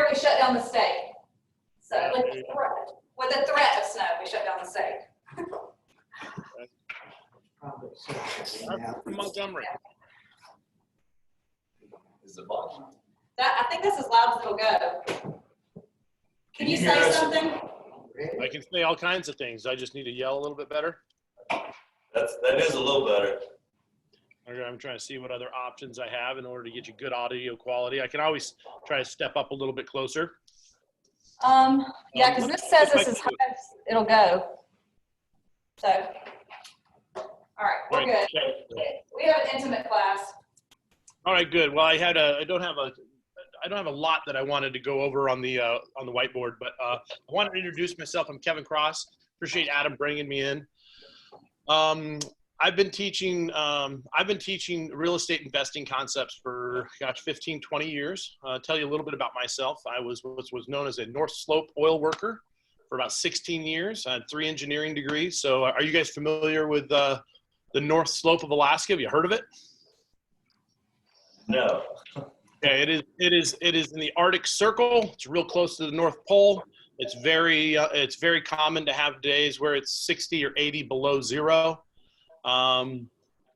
year, we shut down the state. So with the threat of snow, we shut down the state. I'm from Montgomery. Is it box? I think that's as loud as it'll go. Can you hear say us? something? I can say all kinds of things. I just need to yell a little bit better. That is a little better. Okay, I'm trying to see what other options I have in order to get you good audio quality. I can always try to step up a little bit closer. Yeah, because this says this is high as it'll go. So, all right, we're good. We have an intimate class. All right, good. Well, I don't have a lot that I wanted to go over on the whiteboard, but I wanted to introduce myself. I'm Kevin Cross. Appreciate Adam bringing me in. I've been teaching real estate investing concepts for 15, 20 years. Tell you a little bit about myself. I was what was known as a North Slope oil worker for about 16 years. I had 3 engineering degrees. So are you guys familiar with the North Slope of Alaska? Have you heard of it? No. Okay, it is in the Arctic Circle. It's real close to the North Pole. It's very common to have days where it's 60 or 80 below zero.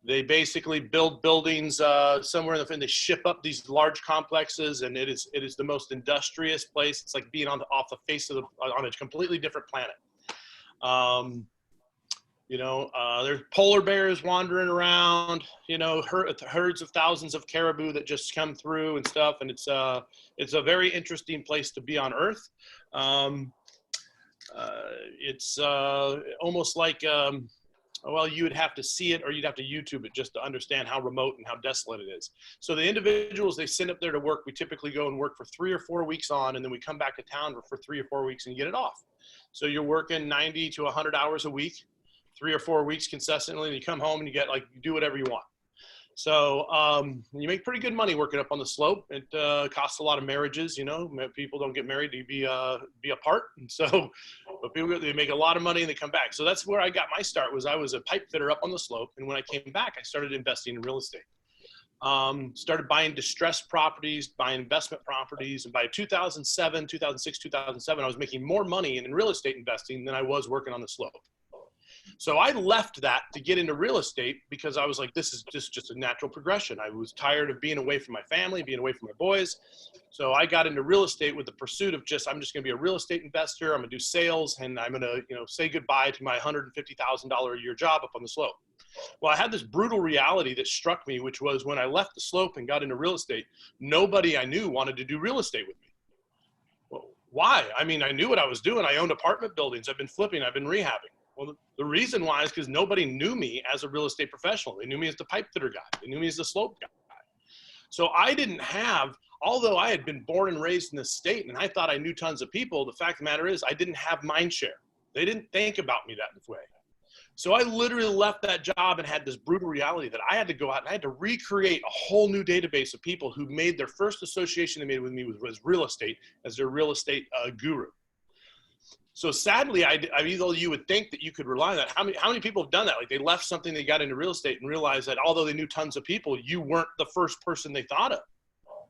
They basically build buildings somewhere in they ship up these large complexes, and it is the most industrious place. It's like being off the face of on a completely different planet. There's polar bears wandering around, herds of thousands of caribou that just come through and stuff. And it's a very interesting place to be on Earth. It's almost like, well, you would have to see it or you'd have to YouTube it just to understand how remote and how desolate it is. So the individuals they send up there to work, we typically go and work for 3 or 4 weeks on, and then we come back to town for 3 or 4 weeks and get it off. So you're working 90 to 100 hours a week. 3 or 4 weeks consistently, and you come home and you do whatever you want. So you make pretty good money working up on the slope. It costs a lot of marriages, people don't get married to be apart. And so, but people, they make a lot of money and they come back. So that's where I got my start. I was a pipe fitter up on the slope. And when I came back, I started investing in real estate. Started buying distressed properties, buying investment properties. And by 2006, 2007, I was making more money in real estate investing than I was working on the slope. So I left that to get into real estate because I was like, this is just a natural progression. I was tired of being away from my family, being away from my boys. So I got into real estate with the pursuit of I'm just going to be a real estate investor. I'm going to do sales, and I'm going to, say goodbye to my $150,000 a year job up on the slope. Well, I had this brutal reality that struck me, which was when I left the slope and got into real estate, nobody I knew wanted to do real estate with me. Well, why? I mean, I knew what I was doing. I owned apartment buildings. I've been flipping. I've been rehabbing. Well, the reason why is because nobody knew me as a real estate professional. They knew me as the pipe fitter guy. They knew me as the slope guy. So I didn't have, although I had been born and raised in this state and I thought I knew tons of people, the fact of the matter is I didn't have mind share. They didn't think about me that way. So I literally left that job and had this brutal reality that I had to go out and I had to recreate a whole new database of people who made their first association they made with me was real estate as their real estate guru. So sadly, although you would think that you could rely on that, how many people have done that? Like they left something, they got into real estate and realized that although they knew tons of people, you weren't the first person they thought of.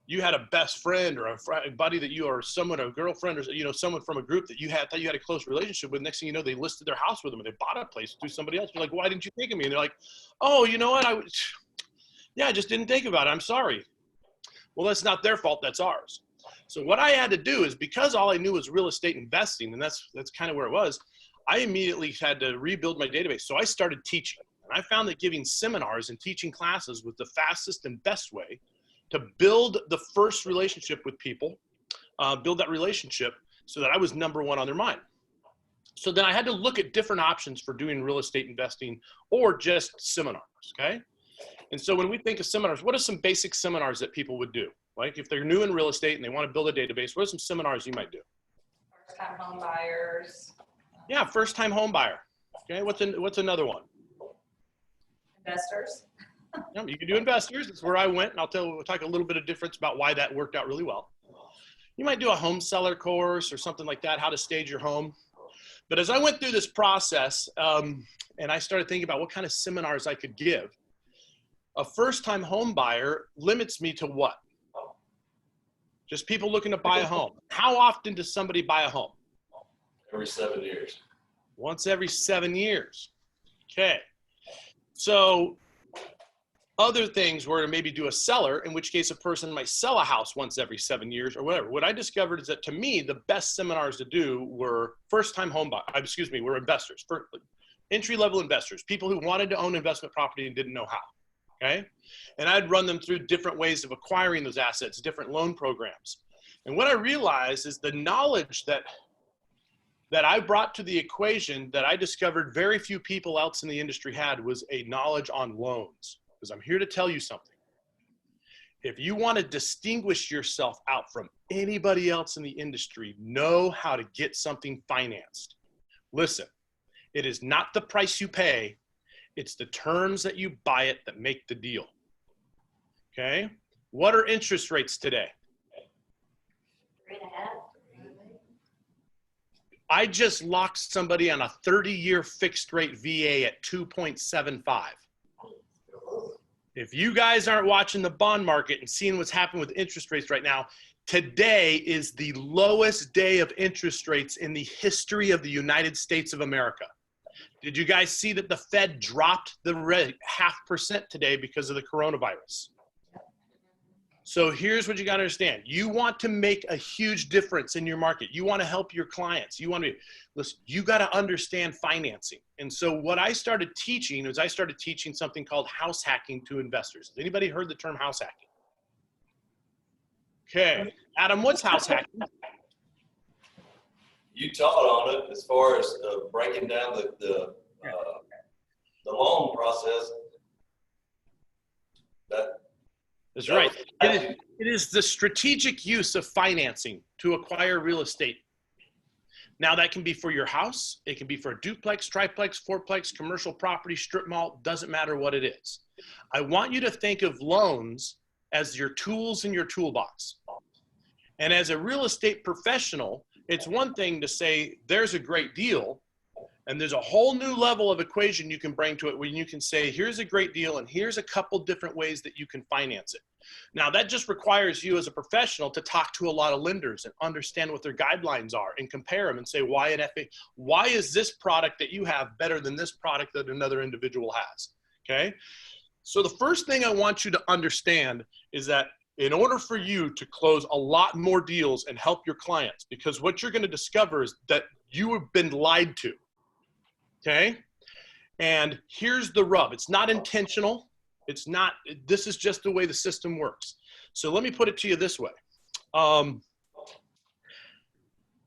You had a best friend or a buddy that you, or someone, a girlfriend, or someone from a group that you thought you had a close relationship with. Next thing you know, they listed their house with them and they bought a place through somebody else. You're like, why didn't you think of me? And they're like, oh, you know what? I just didn't think about it. I'm sorry. Well, that's not their fault. That's ours. So what I had to do is, because all I knew was real estate investing, and that's kind of where it was, I immediately had to rebuild my database. So I started teaching, and I found that giving seminars and teaching classes was the fastest and best way to build the first relationship with people, build that relationship so that I was number one on their mind. So then I had to look at different options for doing real estate investing or just seminars, okay? And so when we think of seminars, what are some basic seminars that people would do? Like if they're new in real estate and they want to build a database, what are some seminars you might do? First-time home buyers. Yeah, first-time home buyer. Okay, what's another one? Investors. Yeah, you can do investors. That's where I went, and we'll talk a little bit of difference about why that worked out really well. You might do a home seller course or something like that, how to stage your home. But as I went through this process, and I started thinking about what kind of seminars I could give, a first-time home buyer limits me to what? Just people looking to buy a home. How often does somebody buy a home? Every 7 years. Once every 7 years. Okay. So other things were to maybe do a seller, in which case a person might sell a house once every 7 years or whatever. What I discovered is that, to me, the best seminars to do were first-time home buyers, were investors, entry-level investors, people who wanted to own investment property and didn't know how, okay? And I'd run them through different ways of acquiring those assets, different loan programs. And what I realized is the knowledge that I brought to the equation that I discovered very few people else in the industry had was a knowledge on loans. Because I'm here to tell you something. If you want to distinguish yourself out from anybody else in the industry, know how to get something financed. Listen, it is not the price you pay, it's the terms that you buy it that make the deal. Okay? What are interest rates today? 3.5. I just locked somebody on a 30-year fixed rate VA at 2.75. If you guys aren't watching the bond market and seeing what's happening with interest rates right now, today is the lowest day of interest rates in the history of the United States of America. Did you guys see that the Fed dropped the rate 0.5% today because of the coronavirus? So here's what you got to understand. You want to make a huge difference in your market. You want to help your clients. You want to, listen, you got to understand financing. And so what I started teaching is I started teaching something called house hacking to investors. Has anybody heard the term house hacking? Okay. Adam, what's house hacking? You taught on it as far as breaking down the loan process. That's right. It is the strategic use of financing to acquire real estate. Now that can be for your house. It can be for a duplex, triplex, fourplex, commercial property, strip mall, doesn't matter what it is. I want you to think of loans as your tools in your toolbox. And as a real estate professional, it's one thing to say there's a great deal, and there's a whole new level of equation you can bring to it when you can say, here's a great deal and here's a couple different ways that you can finance it. Now that just requires you as a professional to talk to a lot of lenders and understand what their guidelines are and compare them and say, why is this product that you have better than this product that another individual has, okay? So the first thing I want you to understand is that in order for you to close a lot more deals and help your clients, because what you're gonna discover is that you have been lied to. Okay. And here's the rub. It's not intentional. It's not, this is just the way the system works. So let me put it to you this way.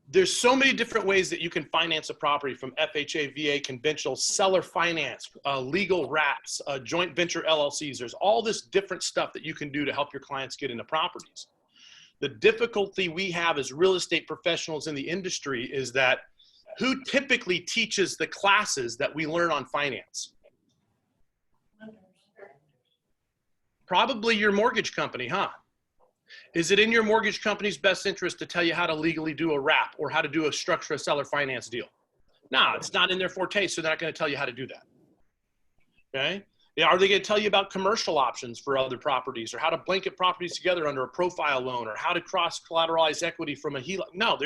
There's so many different ways that you can finance a property, from FHA, VA, conventional, seller finance, legal wraps, joint venture LLCs. There's all this different stuff that you can do to help your clients get into properties. The difficulty we have as real estate professionals in the industry is that who typically teaches the classes that we learn on finance? Probably your mortgage company, huh? Is it in your mortgage company's best interest to tell you how to legally do a wrap or how to do a structure a seller finance deal? No, it's not in their forte, so they're not going to tell you how to do that. Okay? Are they going to tell you about commercial options for other properties, or how to blanket properties together under a profile loan, or how to cross collateralize equity from a HELOC? No,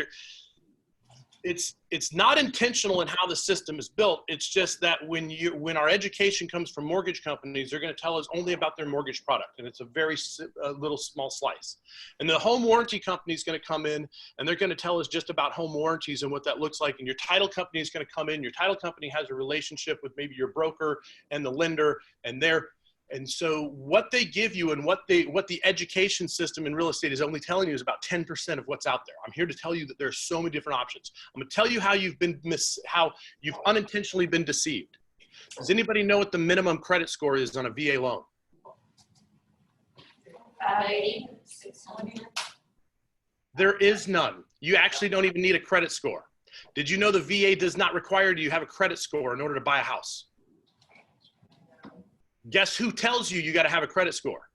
it's not intentional in how the system is built. It's just that when our education comes from mortgage companies, they're going to tell us only about their mortgage product, and it's a very little small slice. And the home warranty company is going to come in, and they're going to tell us just about home warranties and what that looks like. And your title company is going to come in. Your title company has a relationship with maybe your broker and the lender, and so what they give you and what the education system in real estate is only telling you is about 10% of what's out there. I'm here to tell you that there's so many different options. I'm going to tell you how you've unintentionally been deceived. Does anybody know what the minimum credit score is on a VA loan? 580, 600. There is none. You actually don't even need a credit score. Did you know the VA does not require you to have a credit score in order to buy a house? Guess who tells you you got to have a credit score?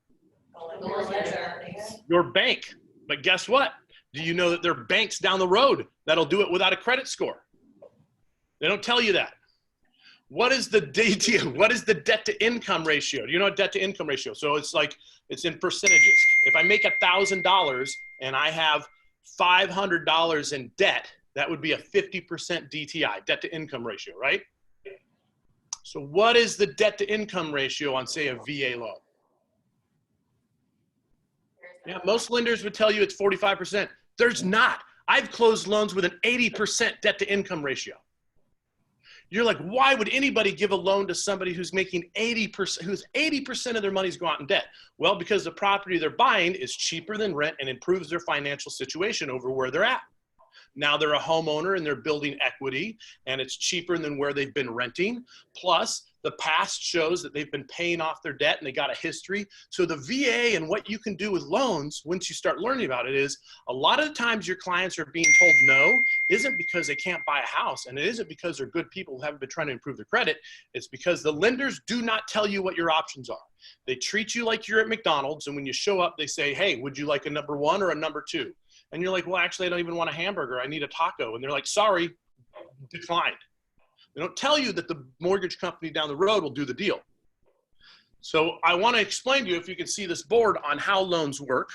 Your bank. But guess what? Do you know that there are banks down the road that'll do it without a credit score? They don't tell you that. What is the debt to income ratio? Do you know what debt to income ratio? So it's in percentages. If I make $1,000, and I have $500 in debt, that would be a 50% DTI, debt to income ratio, right? So what is the debt to income ratio on, say, a VA loan? Yeah, most lenders would tell you it's 45%. There's not. I've closed loans with an 80% debt to income ratio. You're like, why would anybody give a loan to somebody who's making 80%, who's 80% of their money's go out in debt? Well, because the property they're buying is cheaper than rent and improves their financial situation over where they're at. Now they're a homeowner and they're building equity and it's cheaper than where they've been renting. Plus the past shows that they've been paying off their debt and they got a history. So the VA and what you can do with loans, once you start learning about it, is a lot of the times your clients are being told no, isn't because they can't buy a house, and it isn't because they're good people who haven't been trying to improve their credit. It's because the lenders do not tell you what your options are. They treat you like you're at McDonald's, and when you show up, they say, hey, would you like a number 1 or a number 2? And you're like, well, actually, I don't even want a hamburger. I need a taco. And they're like, sorry, declined. They don't tell you that the mortgage company down the road will do the deal. So I want to explain to you, if you can see this board, on how loans work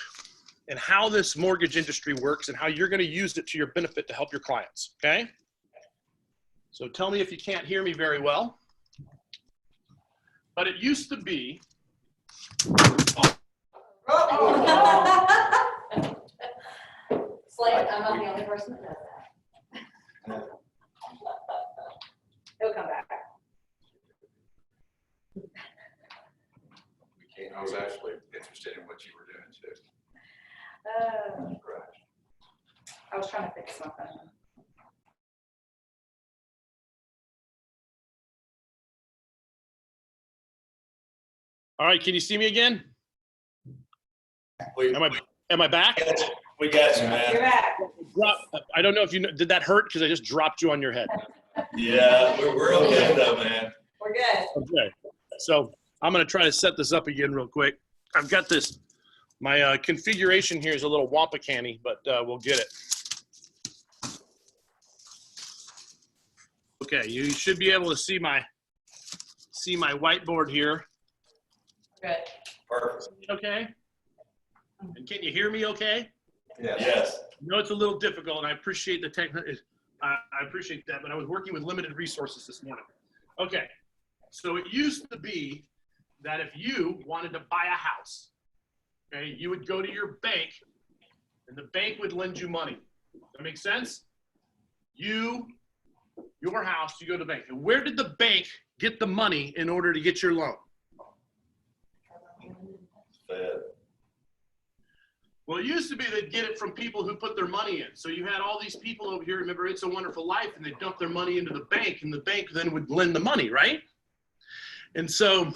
and how this mortgage industry works and how you're going to use it to your benefit to help your clients, okay? So tell me if you can't hear me very well. But it used to be, It's like I'm not the only person that does that. He'll come back. I was actually interested in what you were doing too. Right. I was trying to fix my phone. all right, can you see me again? We, Am I back? we got you, man. You're back. I don't know if you know, did that hurt? Because I just dropped you on your head. Yeah, we're okay though, man. We're good. Okay, so I'm going to try to set this up again real quick. I've got this, my configuration here is a little wampa-canny, but we'll get it. Okay, you should be able to see my whiteboard here. Good. Perfect. Okay? And can you hear me okay? Yeah. Yes. I know it's a little difficult, and I appreciate the I appreciate that, but I was working with limited resources this morning. Okay, so it used to be that if you wanted to buy a house, okay, you would go to your bank, and the bank would lend you money. That makes sense? Your house, you go to the bank. And where did the bank get the money in order to get your loan? Fed. Well, it used to be they'd get it from people who put their money in. So you had all these people over here, remember It's a Wonderful Life, and they dumped their money into the bank, and the bank then would lend the money, right? And so,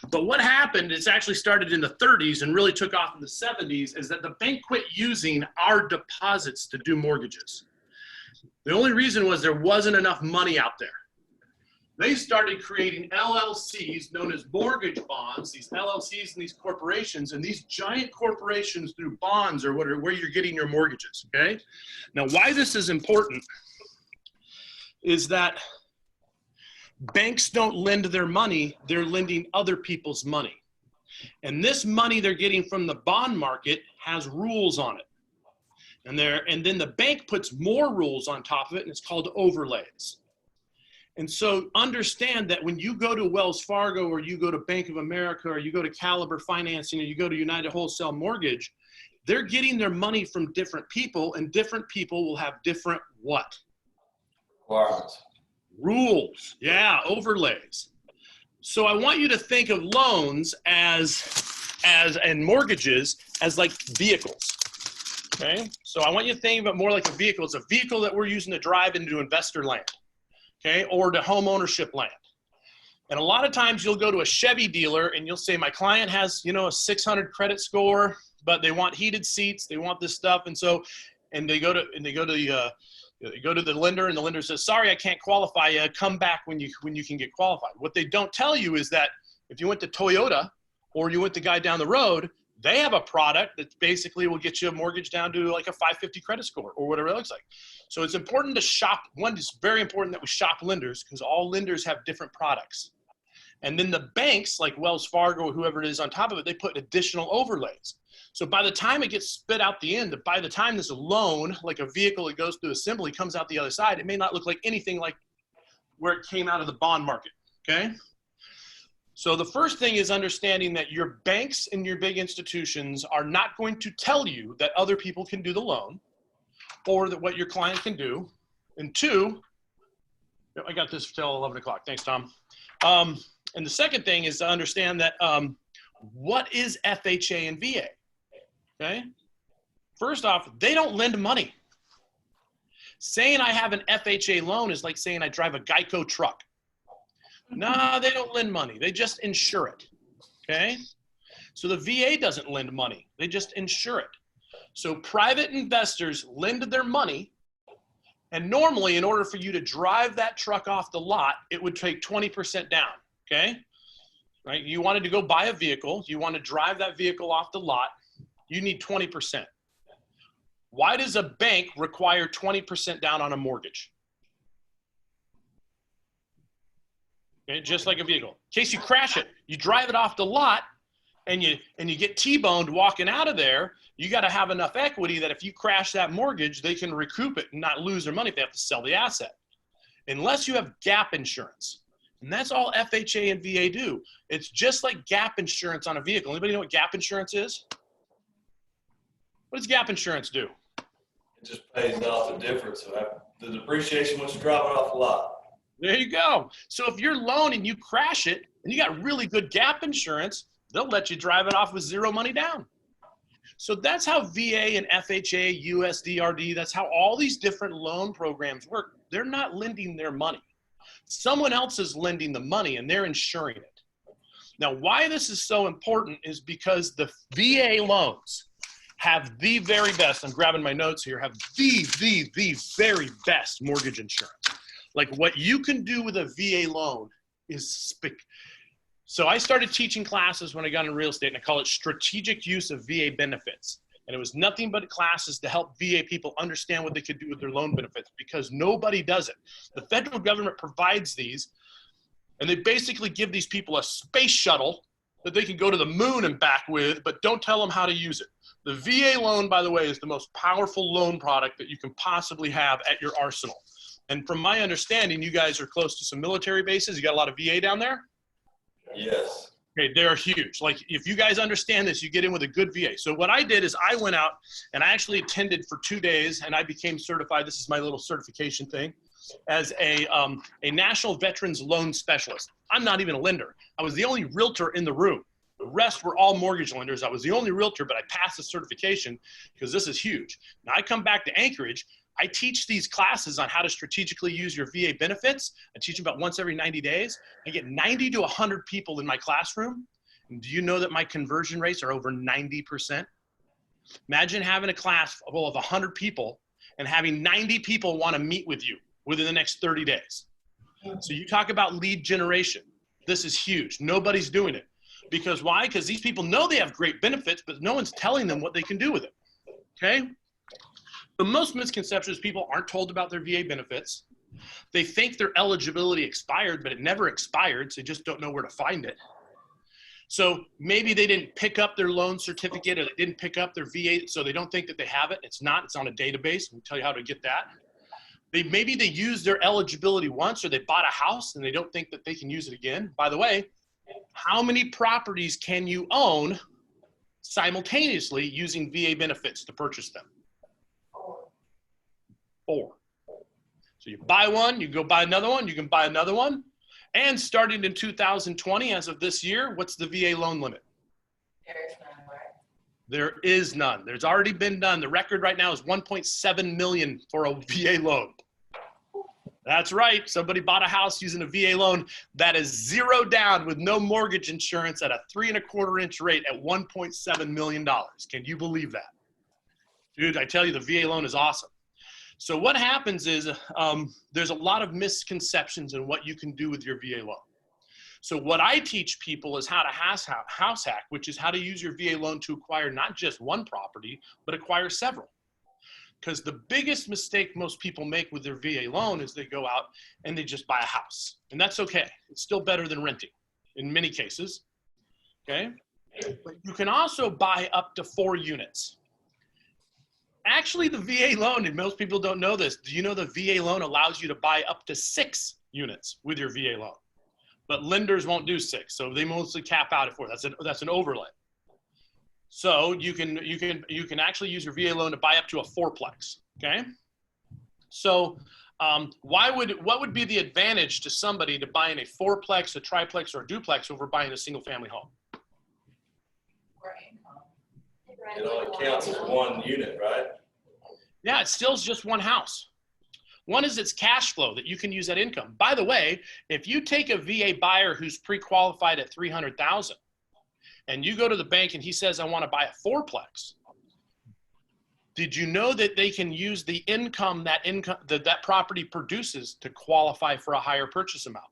but what happened, it's actually started in the 30s and really took off in the 70s, is that the bank quit using our deposits to do mortgages. The only reason was there wasn't enough money out there. They started creating LLCs known as mortgage bonds, these LLCs and these corporations, and these giant corporations through bonds are where you're getting your mortgages, okay? Now, why this is important is that banks don't lend their money, they're lending other people's money. And this money they're getting from the bond market has rules on it. And then the bank puts more rules on top of it, and it's called overlays. And so understand that when you go to Wells Fargo or you go to Bank of America or you go to Caliber Financing or you go to United Wholesale Mortgage, they're getting their money from different people, and different people will have different what? Requirements. Rules. Yeah, overlays. So I want you to think of loans and mortgages as like vehicles. Okay? So I want you to think of it more like a vehicle. It's a vehicle that we're using to drive into investor land. Okay, or to home ownership land. And a lot of times you'll go to a Chevy dealer and you'll say, my client has, a 600 credit score, but they want heated seats, they want this stuff. And so, they go to the lender, and the lender says, sorry, I can't qualify you. Come back when you can get qualified. What they don't tell you is that if you went to Toyota or you went to the guy down the road, they have a product that basically will get you a mortgage down to like a 550 credit score or whatever it looks like. So it's important to shop. One, it's very important that we shop lenders because all lenders have different products. And then the banks like Wells Fargo or whoever it is on top of it, they put additional overlays. So by the time it gets spit out the end, by the time this loan, like a vehicle that goes through assembly, comes out the other side, it may not look like anything like where it came out of the bond market, okay? So the first thing is understanding that your banks and your big institutions are not going to tell you that other people can do the loan or that what your client can do. And two, I got this till 11 o'clock. Thanks, Tom. And the second thing is to understand that what is FHA and VA, okay? First off, they don't lend money. Saying I have an FHA loan is like saying I drive a Geico truck. No, they don't lend money. They just insure it, okay? So the VA doesn't lend money. They just insure it. So private investors lend their money, and normally in order for you to drive that truck off the lot, it would take 20% down, okay? Right? You wanted to go buy a vehicle. You want to drive that vehicle off the lot. You need 20%. Why does a bank require 20% down on a mortgage? Okay, just like a vehicle. In case you crash it, you drive it off the lot and you get T-boned walking out of there, you got to have enough equity that if you crash that mortgage, they can recoup it and not lose their money if they have to sell the asset. Unless you have gap insurance. And that's all FHA and VA do. It's just like gap insurance on a vehicle. Anybody know what gap insurance is? What does gap insurance do? It just pays off the difference of the depreciation once you drive it off the lot. There you go. So if you're loan and you crash it and you got really good gap insurance, they'll let you drive it off with zero money down. So that's how VA and FHA, USDRD, that's how all these different loan programs work. They're not lending their money. Someone else is lending the money and they're insuring it. Now, why this is so important is because the VA loans have the very best, I'm grabbing my notes here, have the very best mortgage insurance. Like what you can do with a VA loan is so I started teaching classes when I got into real estate, and I call it strategic use of VA benefits. And it was nothing but classes to help VA people understand what they could do with their loan benefits because nobody does it. The federal government provides these, and they basically give these people a space shuttle that they can go to the moon and back with, but don't tell them how to use it. The VA loan, by the way, is the most powerful loan product that you can possibly have at your arsenal. And from my understanding, you guys are close to some military bases. You got a lot of VA down there? Yes. Okay, they're huge. Like if you guys understand this, you get in with a good VA. So what I did is I went out and I actually attended for 2 days and I became certified. This is my little certification thing as a National Veterans Loan Specialist. I'm not even a lender. I was the only realtor in the room. The rest were all mortgage lenders. I was the only realtor, but I passed the certification because this is huge. Now I come back to Anchorage. I teach these classes on how to strategically use your VA benefits. I teach them about once every 90 days. I get 90 to 100 people in my classroom. And do you know that my conversion rates are over 90%? Imagine having a class full of 100 people and having 90 people want to meet with you within the next 30 days. So you talk about lead generation. This is huge. Nobody's doing it. Because why? Because these people know they have great benefits, but no one's telling them what they can do with it. Okay? The most misconceptions, people aren't told about their VA benefits. They think their eligibility expired, but it never expired, so they just don't know where to find it. So maybe they didn't pick up their loan certificate or they didn't pick up their VA, so they don't think that they have it. It's not, it's on a database. We'll tell you how to get that. Maybe they used their eligibility once or they bought a house and they don't think that they can use it again. By the way, how many properties can you own simultaneously using VA benefits to purchase them? 4. So you buy one, you go buy another one, you can buy another one. And starting in 2020, as of this year, what's the VA loan limit? There's none, right? There is none. There's already been done. The record right now is 1.7 million for a VA loan. That's right. Somebody bought a house using a VA loan that is 0 down with no mortgage insurance at a 3.25 inch rate at $1.7 million. Can you believe that? Dude, I tell you, the VA loan is awesome. So what happens is there's a lot of misconceptions in what you can do with your VA loan. So what I teach people is how to house hack, which is how to use your VA loan to acquire not just one property, but acquire several. Because the biggest mistake most people make with their VA loan is they go out and they just buy a house. And that's okay. It's still better than renting. in many cases, okay? But you can also buy up to 4 units. Actually, the VA loan, and most people don't know this, do you know the VA loan allows you to buy up to 6 units with your VA loan? But lenders won't do 6, so they mostly cap out at 4. That's an overlay. So you can actually use your VA loan to buy up to a 4-plex, okay? So what would be the advantage to somebody to buying a 4-plex, a triplex, or a duplex over buying a single-family home? Or income. It only counts as 1 unit, right? Yeah, it still is just 1 house. One is its cash flow that you can use that income. By the way, if you take a VA buyer who's pre-qualified at $300,000 and you go to the bank and he says, I want to buy a 4-plex, did you know that they can use the income that property produces to qualify for a higher purchase amount?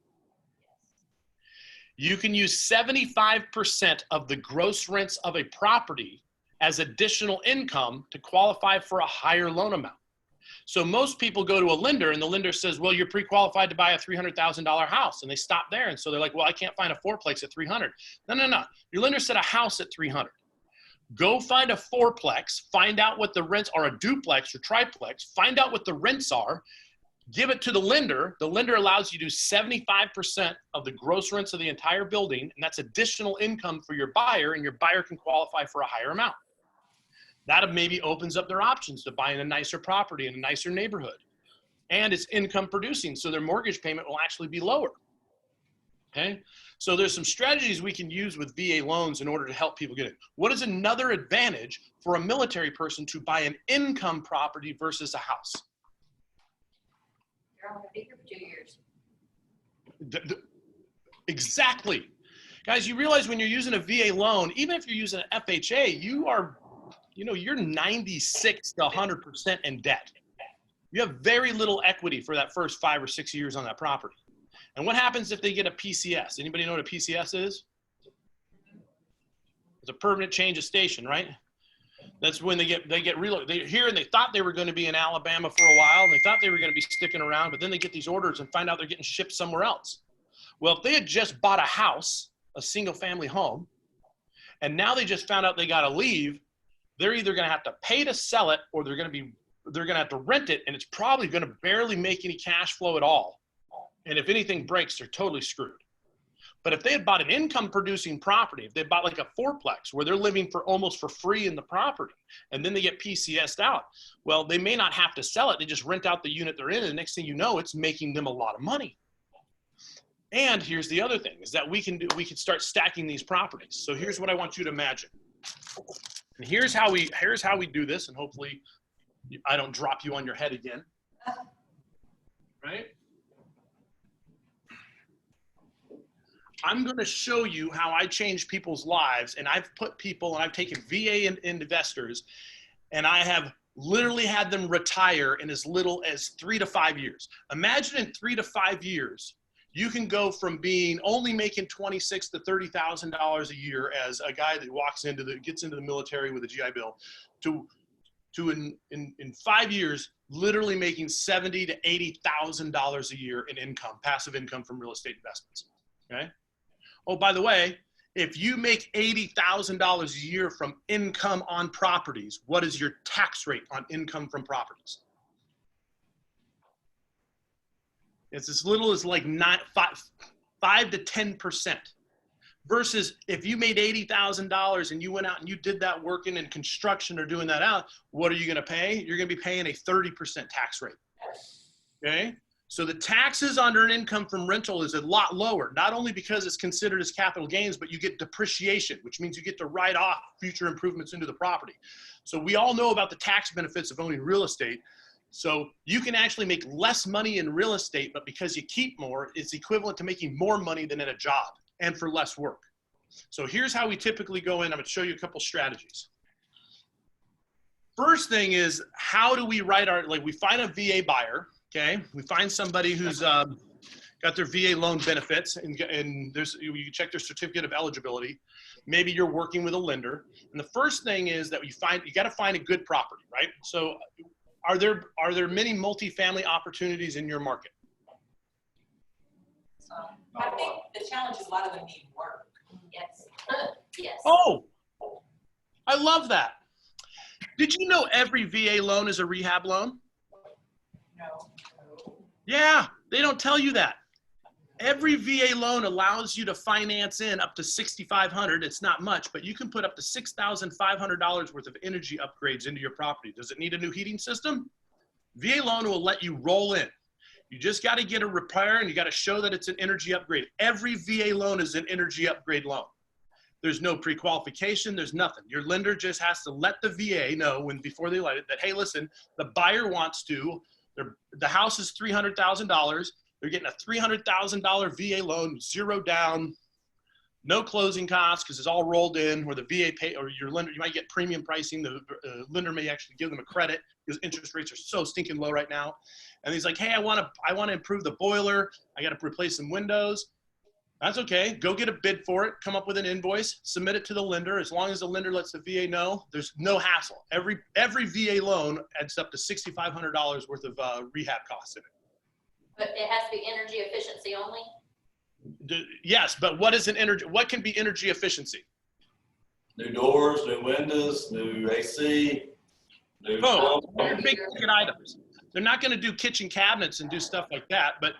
You can use 75% of the gross rents of a property as additional income to qualify for a higher loan amount. So most people go to a lender and the lender says, well, you're pre-qualified to buy a $300,000 house. And they stop there. And so they're like, well, I can't find a 4-plex at 300. No. Your lender said a house at 300. Go find a 4-plex, find out what the rents are, a duplex or triplex, find out what the rents are, give it to the lender. The lender allows you to do 75% of the gross rents of the entire building. And that's additional income for your buyer, and your buyer can qualify for a higher amount. That maybe opens up their options to buying a nicer property in a nicer neighborhood. And it's income producing, so their mortgage payment will actually be lower. Okay? So there's some strategies we can use with VA loans in order to help people get it. What is another advantage for a military person to buy an income property versus a house? You're only gonna be here for 2 years. Exactly. Guys, you realize when you're using a VA loan, even if you're using an FHA, you're 96 to 100% in debt. You have very little equity for that first 5 or 6 years on that property. And what happens if they get a PCS? Anybody know what a PCS is? It's a permanent change of station, right? That's when they get relocated. They're here and they thought they were going to be in Alabama for a while, and they thought they were going to be sticking around, but then they get these orders and find out they're getting shipped somewhere else. Well, if they had just bought a house, a single family home, and now they just found out they got to leave, they're either going to have to pay to sell it, or they're going to have to rent it, and it's probably going to barely make any cash flow at all. And if anything breaks, they're totally screwed. But if they had bought an income producing property, if they bought like a 4-plex where they're living almost for free in the property, and then they get PCS'd out, well, they may not have to sell it. They just rent out the unit they're in, and the next thing you know, it's making them a lot of money. And here's the other thing, is that we can start stacking these properties. So here's what I want you to imagine. And here's how we do this, and hopefully I don't drop you on your head again. Right? I'm going to show you how I change people's lives, and I've taken VA investors, and I have literally had them retire in as little as 3 to 5 years. Imagine in 3 to 5 years, you can go from being only making $26,000 to $30,000 a year as a guy that gets into the military with a GI Bill, to in 5 years, literally making $70,000 to $80,000 a year in income, passive income from real estate investments. Okay. Oh, by the way, if you make $80,000 a year from income on properties, what is your tax rate on income from properties? It's as little as like 5 to 10%. Versus if you made $80,000 and you went out and you did that working in construction or doing that out, what are you going to pay? You're going to be paying a 30% tax rate. Okay. So the taxes under an income from rental is a lot lower, not only because it's considered as capital gains, but you get depreciation, which means you get to write off future improvements into the property. So we all know about the tax benefits of owning real estate. So you can actually make less money in real estate, but because you keep more, it's equivalent to making more money than in a job and for less work. So here's how we typically go in. I'm going to show you a couple strategies. First thing is, how do we write we find a VA buyer. Okay, we find somebody who's got their VA loan benefits, and you check their certificate of eligibility. Maybe you're working with a lender, and the first thing is that you got to find a good property, right? So, are there many multifamily opportunities in your market? I think the challenge is a lot of them need work. Yes. Yes. Oh, I love that. Did you know every VA loan is a rehab loan? No. Yeah, they don't tell you that. Every VA loan allows you to finance in up to $6,500. It's not much, but you can put up to $6,500 worth of energy upgrades into your property. Does it need a new heating system? VA loan will let you roll in. You just got to get a repair and you got to show that it's an energy upgrade. Every VA loan is an energy upgrade loan. There's no pre-qualification. There's nothing. Your lender just has to let the VA know before they let it that, hey, listen, the buyer wants to, the house is $300,000. They're getting a $300,000 VA loan, 0 down, no closing costs because it's all rolled in, where the VA pay, or your lender, you might get premium pricing. The lender may actually give them a credit because interest rates are so stinking low right now. And he's like, hey, I want to improve the boiler. I got to replace some windows. That's okay. Go get a bid for it. Come up with an invoice. Submit it to the lender. As long as the lender lets the VA know, there's no hassle. Every VA loan adds up to $6,500 worth of rehab costs in it. But it has to be energy efficiency only? Yes, but what is what can be energy efficiency? New doors, new windows, new AC, new Oh, plumbing. they're big ticket items. They're not going to do kitchen cabinets and do stuff like that, but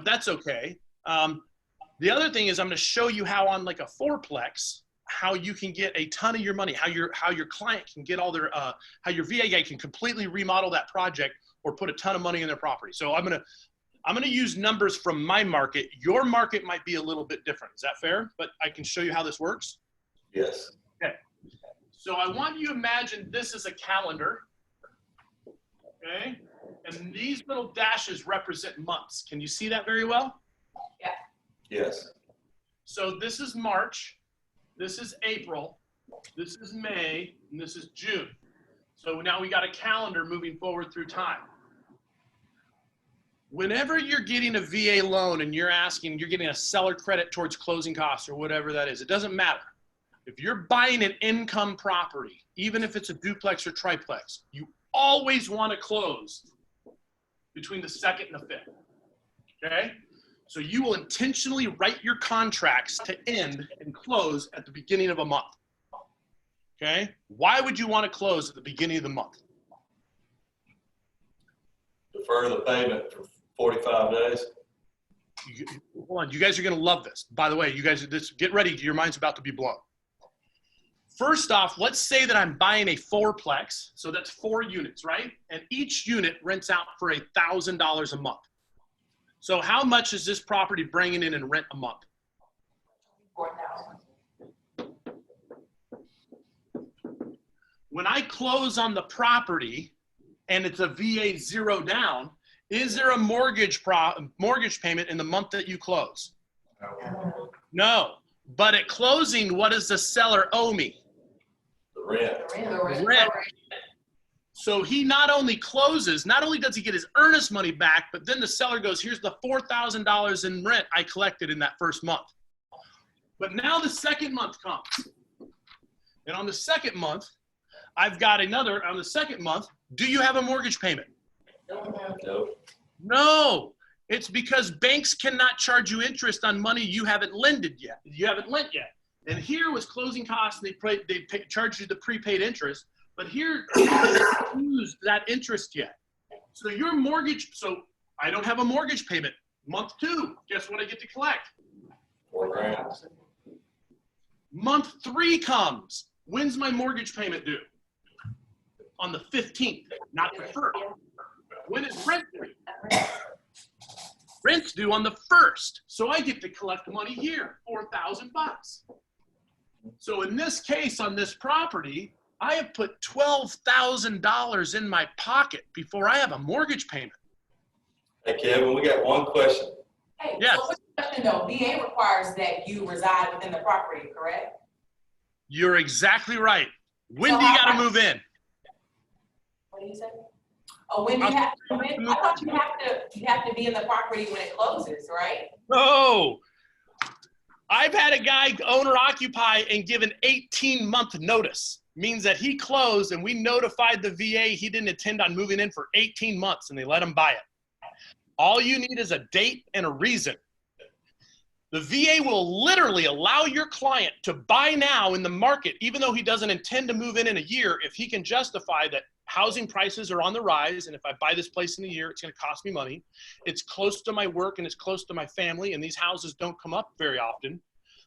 that's okay. The other thing is I'm going to show you how on like a fourplex, how you can get a ton of your money, how your client can get all their, how your VA guy can completely remodel that project or put a ton of money in their property. So I'm going to use numbers from my market. Your market might be a little bit different. Is that fair? But I can show you how this works. Yes. Okay. So I want you to imagine this is a calendar. Okay. And these little dashes represent months. Can you see that very well? Yes. So this is March, this is April, this is May, and this is June. So now we got a calendar moving forward through time. Whenever you're getting a VA loan and you're getting a seller credit towards closing costs or whatever that is, it doesn't matter. If you're buying an income property, even if it's a duplex or triplex, you always want to close between the 2nd and the 5th, okay? So you will intentionally write your contracts to end and close at the beginning of a month, okay? Why would you want to close at the beginning of the month? Defer the payment for 45 days. Hold on, you guys are going to love this. By the way, you guys, get ready. Your mind's about to be blown. First off, let's say that I'm buying a fourplex. So that's 4 units, right? And each unit rents out for $1,000 a month. So how much is this property bringing in rent a month? 4,000. When I close on the property and it's a VA 0 down, is there a mortgage payment in the month that you close? No. But at closing, what does the seller owe me? The rent. The Rent. So he not only closes, not only does he get his earnest money back, but then the seller goes, here's the $4,000 in rent I collected in that first month. But now the second month comes. And on the second month, I've got another, on the second month, do you have a mortgage payment? No. No, it's because banks cannot charge you interest on money you haven't lended yet. You haven't lent yet. And here was closing costs, they charge you the prepaid interest. But here, you haven't used that interest yet. So your mortgage, so I don't have a mortgage payment. Month 2, guess what I get to collect? $4,000. Month 3 comes. When's my mortgage payment due? On the 15th, not the 1st. When is rent due? Rent's due on the 1st. So I get to collect money here, $4,000. So in this case, on this property, I have put $12,000 in my pocket before I have a mortgage payment. Hey, Kevin, we got one question. Hey, Yes. so what's the question though? VA requires that you reside within the property, correct? You're exactly right. When So do you how got to much- move in? What do you say? Oh, when do you have to come in? I thought you have to be in the property when it closes, right? No. I've had a guy owner occupy and give an 18-month notice. Means that he closed and we notified the VA he didn't intend on moving in for 18 months and they let him buy it. All you need is a date and a reason. The VA will literally allow your client to buy now in the market, even though he doesn't intend to move in a year, if he can justify that housing prices are on the rise, and if I buy this place in a year, it's going to cost me money. It's close to my work and it's close to my family, and these houses don't come up very often.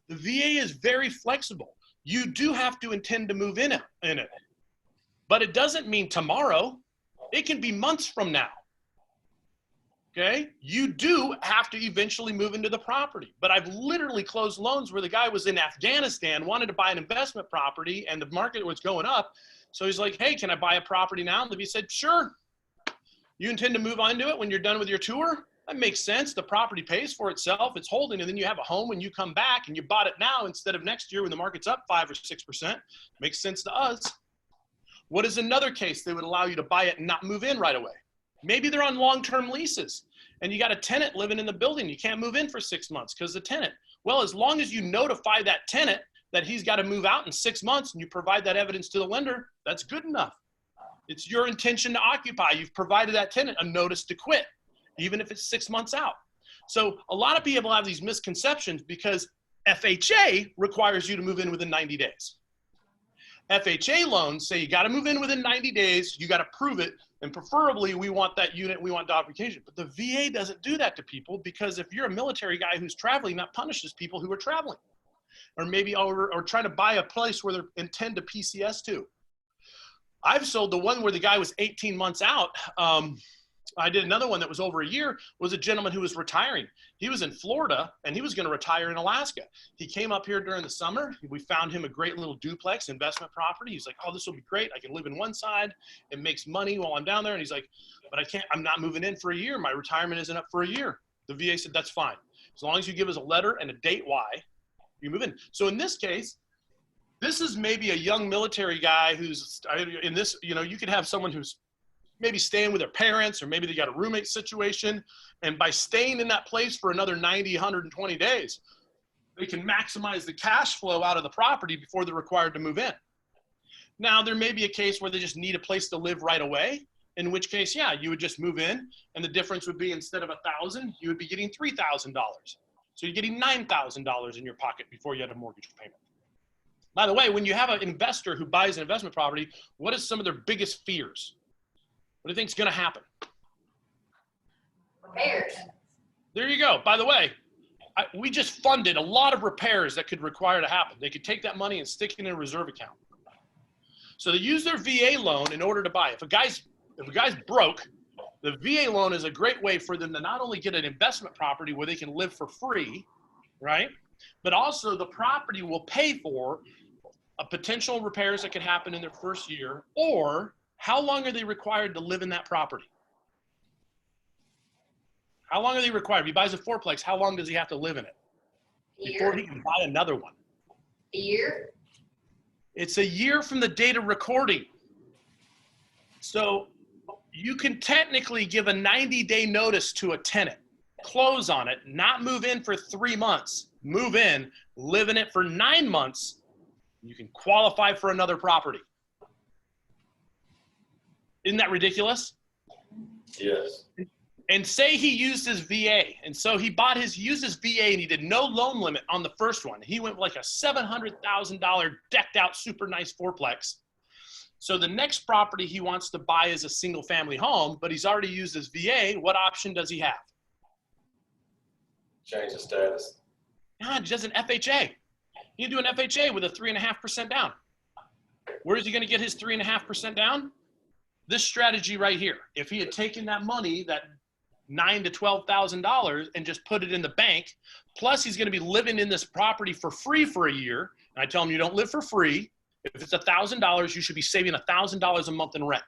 The VA is very flexible. You do have to intend to move in it, but it doesn't mean tomorrow. It can be months from now. Okay, you do have to eventually move into the property, but I've literally closed loans where the guy was in Afghanistan, wanted to buy an investment property, and the market was going up. So he's like, hey, can I buy a property now? And the VA said, sure. You intend to move on to it when you're done with your tour? That makes sense. The property pays for itself. It's holding, and then you have a home when you come back, and you bought it now instead of next year when the market's up 5 or 6%. Makes sense to us. What is another case? They would allow you to buy it and not move in right away. Maybe they're on long-term leases and you got a tenant living in the building. You can't move in for 6 months because the tenant. Well, as long as you notify that tenant that he's got to move out in 6 months and you provide that evidence to the lender, that's good enough. It's your intention to occupy. You've provided that tenant a notice to quit, even if it's 6 months out. So a lot of people have these misconceptions because FHA requires you to move in within 90 days. FHA loans say you got to move in within 90 days, you got to prove it, and preferably we want that unit, we want documentation. But the VA doesn't do that to people because if you're a military guy who's traveling, that punishes people who are traveling. Or maybe or trying to buy a place where they intend to PCS to. I've sold the one where the guy was 18 months out. I did another one that was over a year, was a gentleman who was retiring. He was in Florida and he was going to retire in Alaska. He came up here during the summer. We found him a great little duplex investment property. He's like, oh, this will be great. I can live in one side. It makes money while I'm down there. And he's like, but I'm not moving in for a year. My retirement isn't up for a year. The VA said, that's fine. As long as you give us a letter and a date why, you move in. So in this case, this is maybe a young military guy who's in this, you could have someone who's maybe staying with their parents, or maybe they got a roommate situation. And by staying in that place for another 90, 120 days, they can maximize the cash flow out of the property before they're required to move in. Now, there may be a case where they just need a place to live right away, in which case, yeah, you would just move in, and the difference would be instead of $1,000, you would be getting $3,000. So you're getting $9,000 in your pocket before you had a mortgage payment. By the way, when you have an investor who buys an investment property, what is some of their biggest fears? What do you think is going to happen? Repairs. There you go. By the way, we just funded a lot of repairs that could require to happen. They could take that money and stick it in a reserve account. So they use their VA loan in order to buy. If a guy's broke, the VA loan is a great way for them to not only get an investment property where they can live for free, right? But also the property will pay for a potential repairs that could happen in their first year, or how long are they required to live in that property? How long are they required? If he buys a fourplex, how long does he have to live in it before he can buy another one? A year? It's a year from the date of recording. So you can technically give a 90-day notice to a tenant, close on it, not move in for 3 months, move in, live in it for 9 months. You can qualify for another property. Isn't that ridiculous? Yes. And say he used his VA, and so he used his VA, and he did no loan limit on the first one. He went like a $700,000 decked out, super nice fourplex. So the next property he wants to buy is a single family home, but he's already used his VA. What option does he have? Change the status. God, he does an FHA. You do an FHA with a 3.5% down. Where is he going to get his 3.5% down? This strategy right here. If he had taken that money, that $9,000 to $12,000, and just put it in the bank, plus he's going to be living in this property for free for a year. And I tell him, you don't live for free. If it's $1,000, you should be saving $1,000 a month in rent.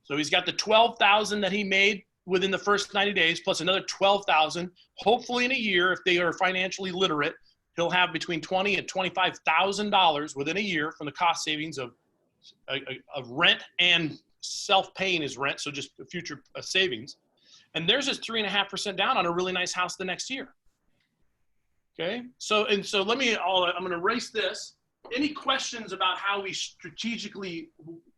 So he's got the $12,000 that he made within the first 90 days, plus another $12,000. Hopefully in a year, if they are financially literate, he'll have between $20,000 and $25,000 within a year from the cost savings of rent and self-paying his rent, so just future savings. And there's his 3.5% down on a really nice house the next year. Okay, so I'm going to erase this. Any questions about how we strategically,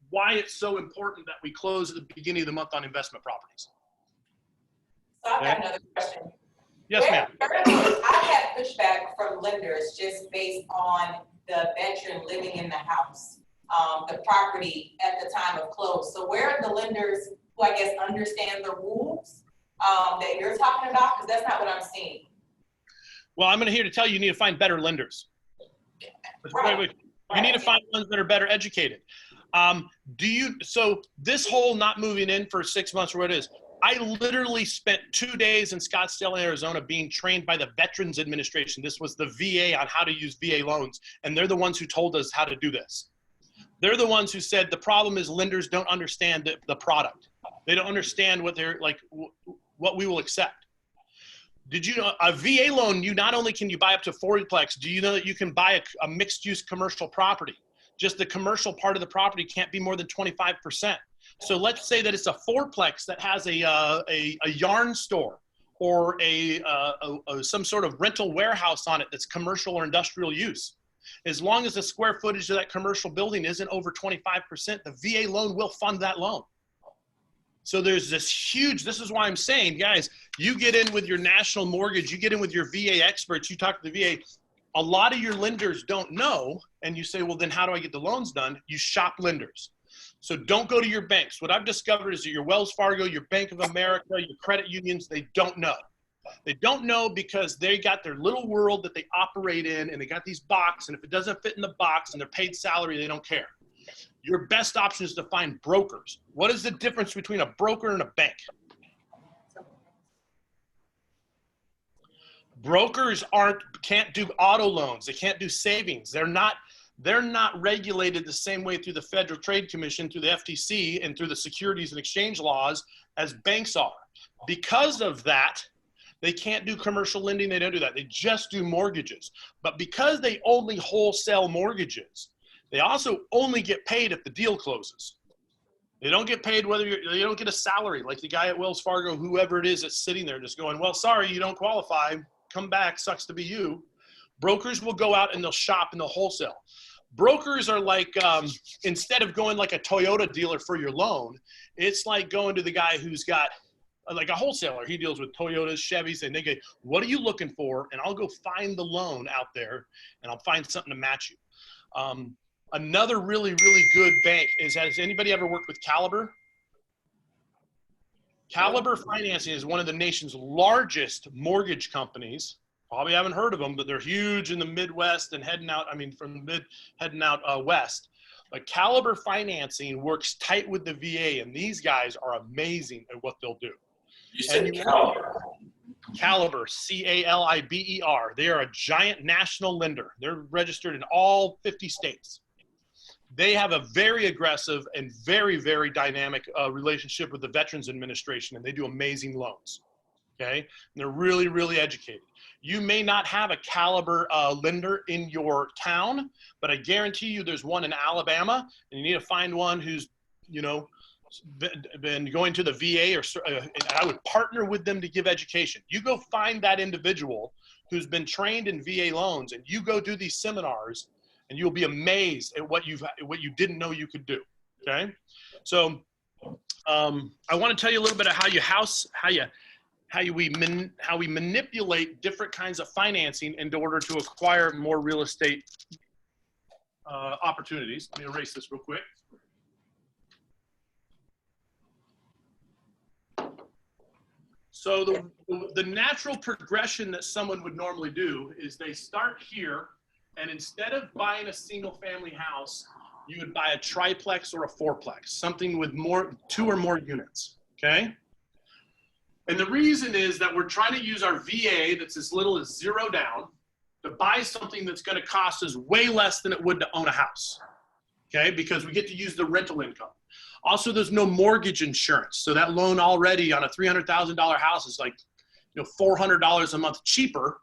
why it's so important that we close at the beginning of the month on investment properties? So I've got another question. Yes, ma'am. I had pushback from lenders just based on the veteran living in the house, the property at the time of close. So where are the lenders who I guess understand the rules that you're talking about? Because that's not what I'm seeing. Well, I'm here to tell you, you need to find better lenders. Right. You need to find ones that are better educated. So this whole not moving in for 6 months or what it is, I literally spent 2 days in Scottsdale, Arizona being trained by the Veterans Administration. This was the VA on how to use VA loans. And they're the ones who told us how to do this. They're the ones who said the problem is lenders don't understand the product. They don't understand what they're like, what we will accept. Did you know a VA loan, you not only can you buy up to 4-plex, do you know that you can buy a mixed use commercial property? Just the commercial part of the property can't be more than 25%. So let's say that it's a 4-plex that has a yarn store or some sort of rental warehouse on it that's commercial or industrial use. As long as the square footage of that commercial building isn't over 25%, the VA loan will fund that loan. So there's this this is why I'm saying, guys, you get in with your national mortgage, you get in with your VA experts, you talk to the VA, a lot of your lenders don't know, and you say, well, then how do I get the loans done? You shop lenders. So don't go to your banks. What I've discovered is that your Wells Fargo, your Bank of America, your credit unions, they don't know. They don't know because they got their little world that they operate in, and they got these boxes, and if it doesn't fit in the box and they're paid salary, they don't care. Your best option is to find brokers. What is the difference between a broker and a bank? Brokers can't do auto loans. They can't do savings. They're not regulated the same way through the Federal Trade Commission, through the FTC, and through the securities and exchange laws as banks are. Because of that, they can't do commercial lending. They don't do that. They just do mortgages. But because they only wholesale mortgages, they also only get paid if the deal closes. They don't get paid they don't get a salary like the guy at Wells Fargo, whoever it is that's sitting there just going, well, sorry, you don't qualify. Come back, sucks to be you. Brokers will go out and they'll shop and they'll wholesale. Brokers are like, instead of going like a Toyota dealer for your loan, it's like going to the guy who's got like a wholesaler. He deals with Toyotas, Chevys, and they go, what are you looking for? And I'll go find the loan out there and I'll find something to match you. Another really, really good bank has anybody ever worked with Caliber? Caliber Financing is one of the nation's largest mortgage companies. Probably haven't heard of them, but they're huge in the Midwest and heading out west. But Caliber Financing works tight with the VA, and these guys are amazing at what they'll do. You said Caliber. Caliber, C-A-L-I-B-E-R. They are a giant national lender. They're registered in all 50 states. They have a very aggressive and very, very dynamic relationship with the Veterans Administration, and they do amazing loans, okay? And they're really, really educated. You may not have a Caliber lender in your town, but I guarantee you there's one in Alabama, and you need to find one who's, you know, been going to the VA, and I would partner with them to give education. You go find that individual who's been trained in VA loans, and you go do these seminars, and you'll be amazed at what you didn't know you could do. Okay, so I want to tell you a little bit of how we manipulate different kinds of financing in order to acquire more real estate opportunities. Let me erase this real quick. So the natural progression that someone would normally do is they start here, and instead of buying a single family house, you would buy a triplex or a fourplex, something with 2 or more units, okay? And the reason is that we're trying to use our VA that's as little as 0 down to buy something that's gonna cost us way less than it would to own a house, okay? Because we get to use the rental income. Also, there's no mortgage insurance. So that loan already on a $300,000 house is like, you know, $400 a month cheaper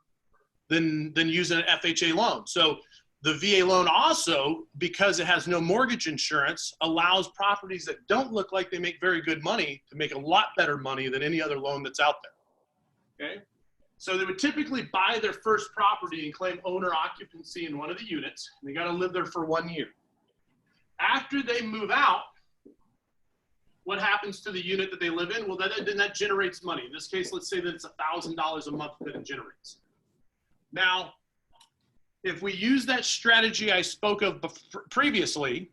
than using an FHA loan. So the VA loan also, because it has no mortgage insurance, allows properties that don't look like they make very good money to make a lot better money than any other loan that's out there, okay? So they would typically buy their first property and claim owner occupancy in one of the units, and they gotta live there for 1 year. After they move out, what happens to the unit that they live in? Well, then that generates money. In this case, let's say that it's $1,000 a month that it generates. Now, if we use that strategy I spoke of previously,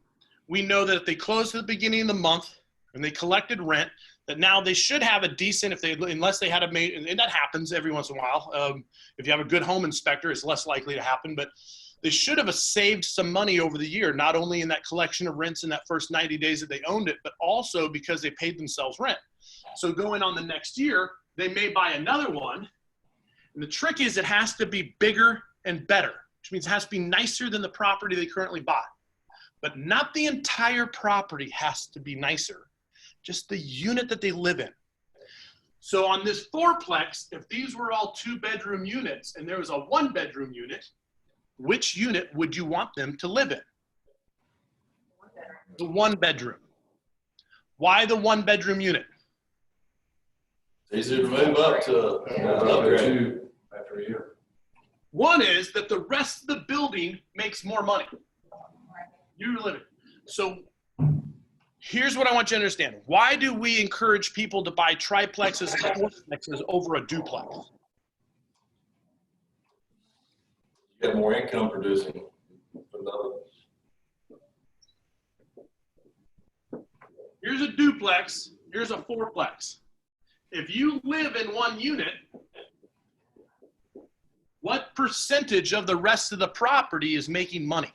we know that if they closed at the beginning of the month and they collected rent, that now they should have a decent, unless they had and that happens every once in a while. If you have a good home inspector, it's less likely to happen, but they should have saved some money over the year, not only in that collection of rents in that first 90 days that they owned it, but also because they paid themselves rent. So going on the next year, they may buy another one. And the trick is it has to be bigger and better, which means it has to be nicer than the property they currently bought. But not the entire property has to be nicer, just the unit that they live in. So on this fourplex, if these were all 2-bedroom units and there was a 1-bedroom unit, which unit would you want them to live in? The 1-bedroom. Why the 1-bedroom unit? Easier to move up to another 2 after a year. One is that the rest of the building makes more money. You're living. So here's what I want you to understand. Why do we encourage people to buy triplexes and fourplexes over a duplex? You get more income producing. Here's a duplex, here's a fourplex. If you live in one unit, what percentage of the rest of the property is making money?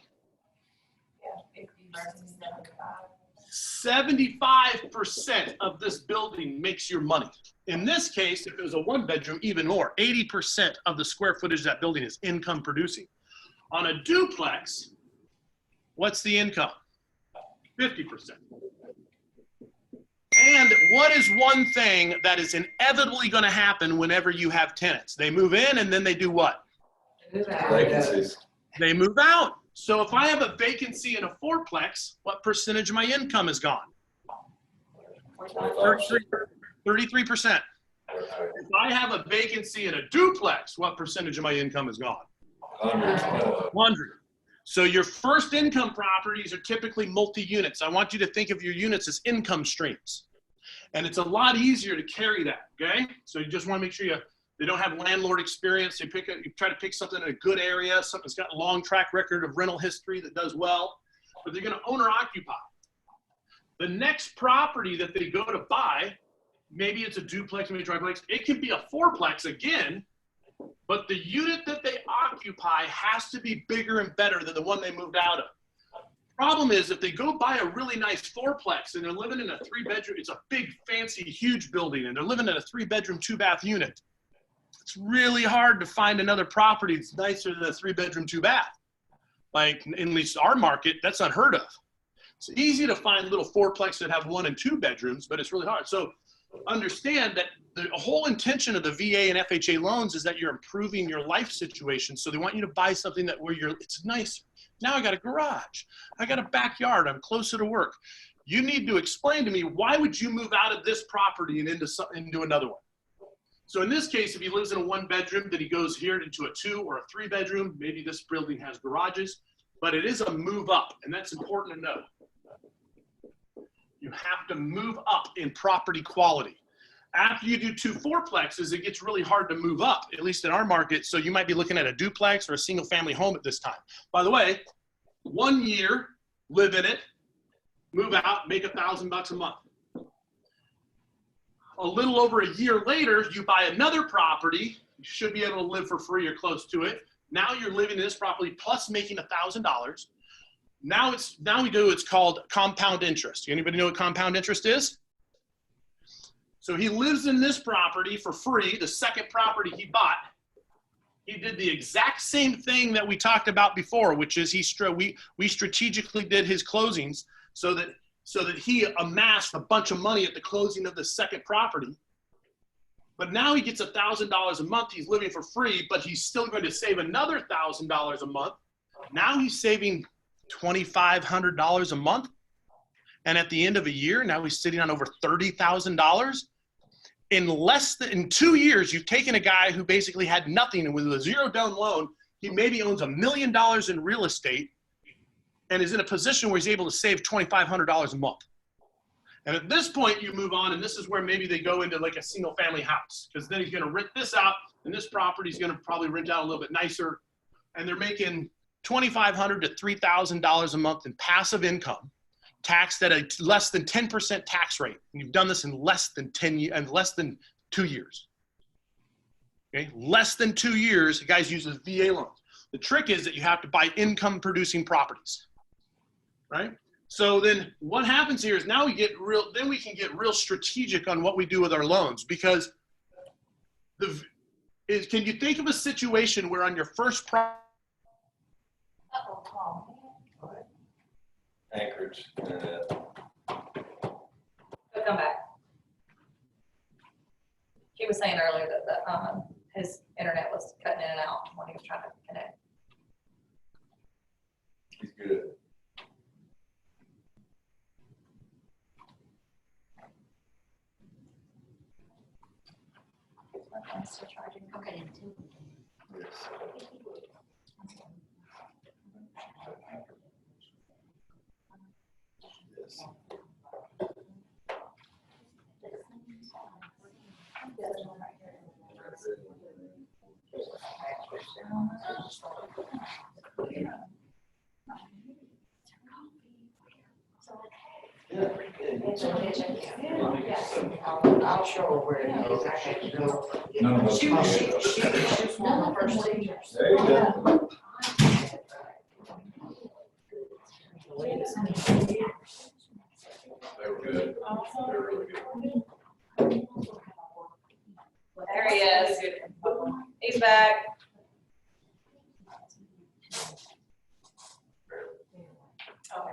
75% of this building makes your money. In this case, if it was a 1-bedroom, even more, 80% of the square footage of that building is income producing. On a duplex, what's the income? 50%. And what is one thing that is inevitably going to happen whenever you have tenants? They move in and then they do what? Vacancies. They move out. So if I have a vacancy in a fourplex, what percentage of my income is gone? 33%. If I have a vacancy in a duplex, what percentage of my income is gone? 100. So your first income properties are typically multi-units. I want you to think of your units as income streams. And it's a lot easier to carry that, okay? So you just want to make sure they don't have landlord experience. You try to pick something in a good area, something that's got a long track record of rental history that does well, but they're going to owner occupy. The next property that they go to buy, maybe it's a duplex, maybe a triplex, it could be a fourplex again, but the unit that they occupy has to be bigger and better than the one they moved out of. Problem is, if they go buy a really nice fourplex and they're living in a 3-bedroom, it's a big, fancy, huge building, and they're living in a 3-bedroom, 2-bath unit, it's really hard to find another property that's nicer than a 3-bedroom, 2-bath. Like, in at least our market, that's unheard of. It's easy to find little fourplexes that have 1 and 2 bedrooms, but it's really hard. So understand that the whole intention of the VA and FHA loans is that you're improving your life situation. So they want you to buy something that it's nicer. Now I got a garage. I got a backyard. I'm closer to work. You need to explain to me, why would you move out of this property and into another one? So in this case, if he lives in a 1-bedroom, then he goes here into a 2 or a 3-bedroom. Maybe this building has garages, but it is a move up, and that's important to know. You have to move up in property quality. After you do 2 fourplexes, it gets really hard to move up, at least in our market. So you might be looking at a duplex or a single-family home at this time. By the way, 1 year, live in it, move out, make $1,000 a month. A little over a year later, you buy another property. You should be able to live for free or close to it. Now you're living in this property plus making $1,000. Now it's called compound interest. Anybody know what compound interest is? So he lives in this property for free, the second property he bought. He did the exact same thing that we talked about before, which is we strategically did his closings so that he amassed a bunch of money at the closing of the second property. But now he gets $1,000 a month. He's living for free, but he's still going to save another $1,000 a month. Now he's saving $2,500 a month. And at the end of a year, now he's sitting on over $30,000. In 2 years, you've taken a guy who basically had nothing, and with a zero-down loan, he maybe owns $1 million in real estate and is in a position where he's able to save $2,500 a month. And at this point, you move on, and this is where maybe they go into like a single family house, because then he's going to rent this out, and this property is going to probably rent out a little bit nicer, and they're making $2,500 to $3,000 a month in passive income, taxed at a less than 10% tax rate. And you've done this in less than 2 years. Okay, less than 2 years, the guys uses VA loans. The trick is that you have to buy income producing properties, right? So then what happens here is now we can get real strategic on what we do with our loans, because can you think of a situation where on your first property, Anchorage. He'll come back. He was saying earlier that his internet was cutting in and out when he was trying to connect. He's good. I'm still charging. Okay. Yes. Yes. I'll show her where it is. I have to go. She was one of the first teachers. There you go. They were good. They were really good. There he is. He's back. Okay.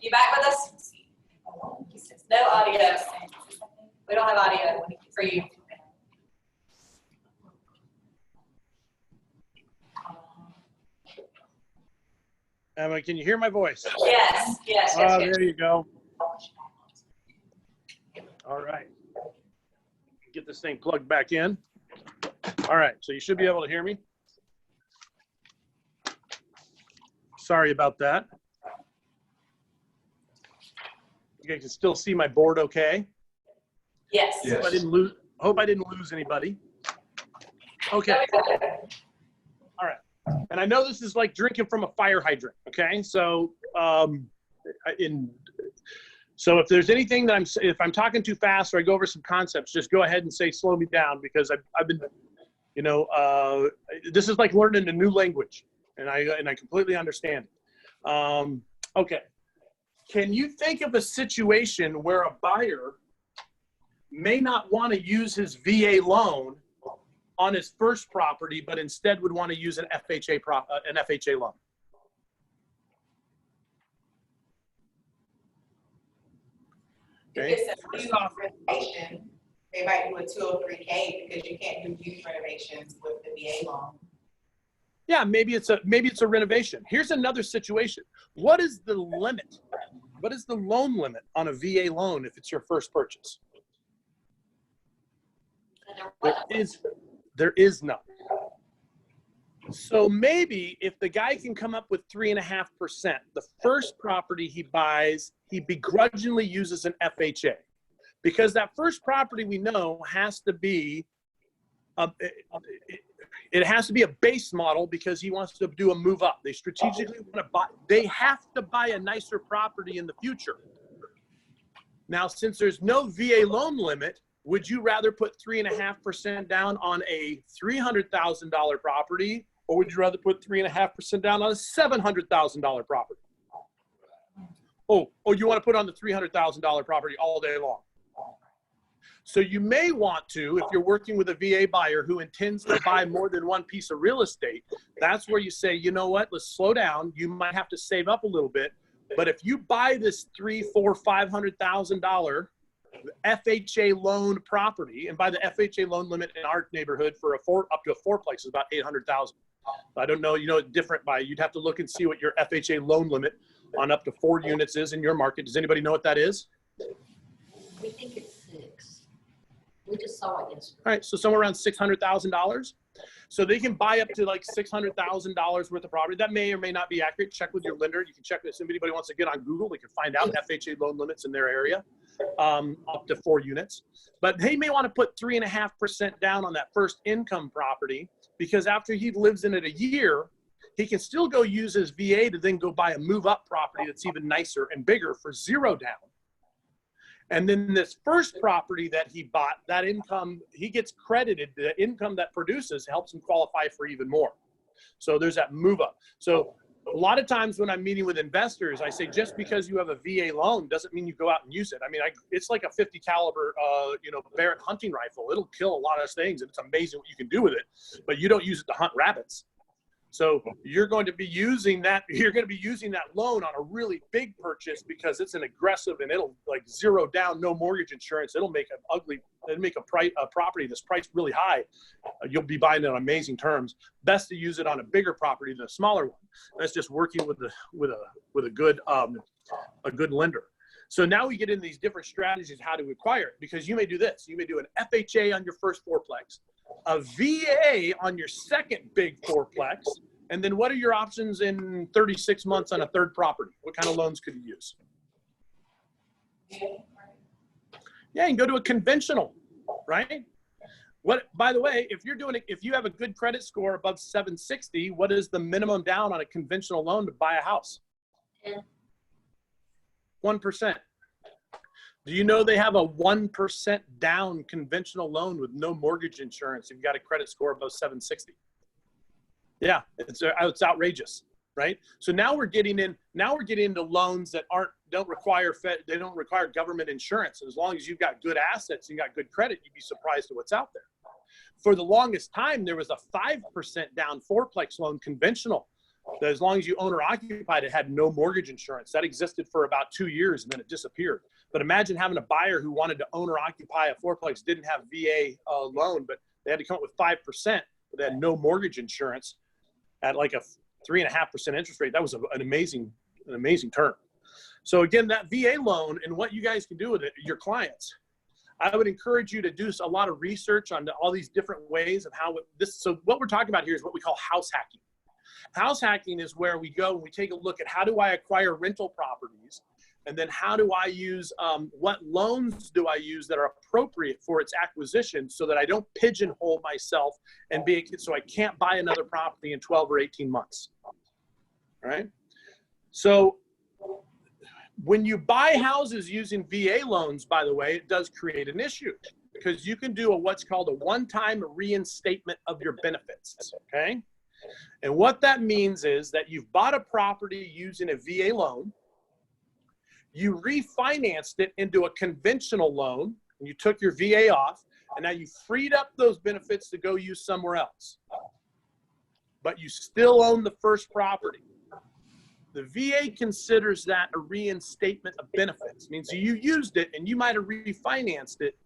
You back with us? No audio. We don't have audio for you. Emma, can you hear my voice? Yes, yes, yes, Oh, yes. there you go. All right. Get this thing plugged back in. All right, so you should be able to hear me. Sorry about that. You guys can still see my board okay? Yes. Yes. Hope I didn't lose anybody. Okay. All right. And I know this is like drinking from a fire hydrant, okay? So so if there's anything that if I'm talking too fast or I go over some concepts, just go ahead and say slow me down, because I've been, this is like learning a new language, and I completely understand it. Okay. Can you think of a situation where a buyer may not want to use his VA loan on his first property, but instead would want to use an FHA loan? Okay. If it's a new renovation, they might do a 203K because you can't do huge renovations with the VA loan. Yeah, maybe it's a renovation. Here's another situation. What is the limit? What is the loan limit on a VA loan if it's your first purchase? There is none. So maybe if the guy can come up with 3.5%, the first property he buys, he begrudgingly uses an FHA, because that first property we know has to be it has to be a base model, because he wants to do a move up. They strategically want to buy. They have to buy a nicer property in the future. Now, since there's no VA loan limit, would you rather put 3.5% down on a $300,000 property, or would you rather put 3.5% down on a $700,000 property? Oh, you want to put on the $300,000 property all day long. So you may want to, if you're working with a VA buyer who intends to buy more than one piece of real estate, that's where you say, you know what, let's slow down. You might have to save up a little bit. But if you buy this $300,000, $400,000, $500,000 FHA loan property, and by the FHA loan limit in our neighborhood for up to a fourplex is about $800,000. I don't know, different you'd have to look and see what your FHA loan limit on up to 4 units is in your market. Does anybody know what that is? We think it's 6. We just saw it yesterday. All right, so somewhere around $600,000. So they can buy up to like $600,000 worth of property. That may or may not be accurate. Check with your lender. You can check this. If anybody wants to get on Google, they can find out FHA loan limits in their area, up to 4 units. But they may want to put 3.5% down on that first income property, because after he lives in it a year, he can still go use his VA to then go buy a move up property that's even nicer and bigger for 0 down. And then this first property that he bought, that income, he gets credited. The income that produces helps him qualify for even more. So there's that move up. So a lot of times when I'm meeting with investors, I say, just because you have a VA loan doesn't mean you go out and use it. I mean, it's like a 50 caliber, Barrett hunting rifle. It'll kill a lot of things, and it's amazing what you can do with it, but you don't use it to hunt rabbits. So you're going to be using that. You're going to be using that loan on a really big purchase, because it's an aggressive, and it'll like 0 down, no mortgage insurance. It'll make an ugly. It'll make a property that's priced really high. You'll be buying it on amazing terms. Best to use it on a bigger property than a smaller one. That's just working with a good lender. So now we get into these different strategies how to acquire it, because you may do this. You may do an FHA on your first fourplex, a VA on your second big fourplex, and then what are your options in 36 months on a third property? What kind of loans could you use? Yeah, you can go to a conventional, right? By the way, if you have a good credit score above 760, what is the minimum down on a conventional loan to buy a house? 1%. Do you know they have a 1% down conventional loan with no mortgage insurance if you've got a credit score above 760? Yeah, it's outrageous, right? So now we're getting into loans that don't require government insurance. And as long as you've got good assets and you got good credit, you'd be surprised at what's out there. For the longest time, there was a 5% down fourplex loan conventional. That as long as you own or occupied, it had no mortgage insurance. That existed for about 2 years, and then it disappeared. But imagine having a buyer who wanted to own or occupy a fourplex, didn't have VA loan, but they had to come up with 5%, but they had no mortgage insurance at like a 3.5% interest rate. That was an amazing term. So again, that VA loan and what you guys can do with it, your clients, I would encourage you to do a lot of research on all these different ways of how so what we're talking about here is what we call house hacking. House hacking is where we go and we take a look at how do I acquire rental properties, and then how do I use, what loans do I use that are appropriate for its acquisition, so that I don't pigeonhole myself so I can't buy another property in 12 or 18 months, all right? So when you buy houses using VA loans, by the way, it does create an issue, because you can do what's called a one-time reinstatement of your benefits, okay? And what that means is that you've bought a property using a VA loan, you refinanced it into a conventional loan, and you took your VA off, and now you freed up those benefits to go use somewhere else. But you still own the first property. The VA considers that a reinstatement of benefits. It means you used it and you might have refinanced it.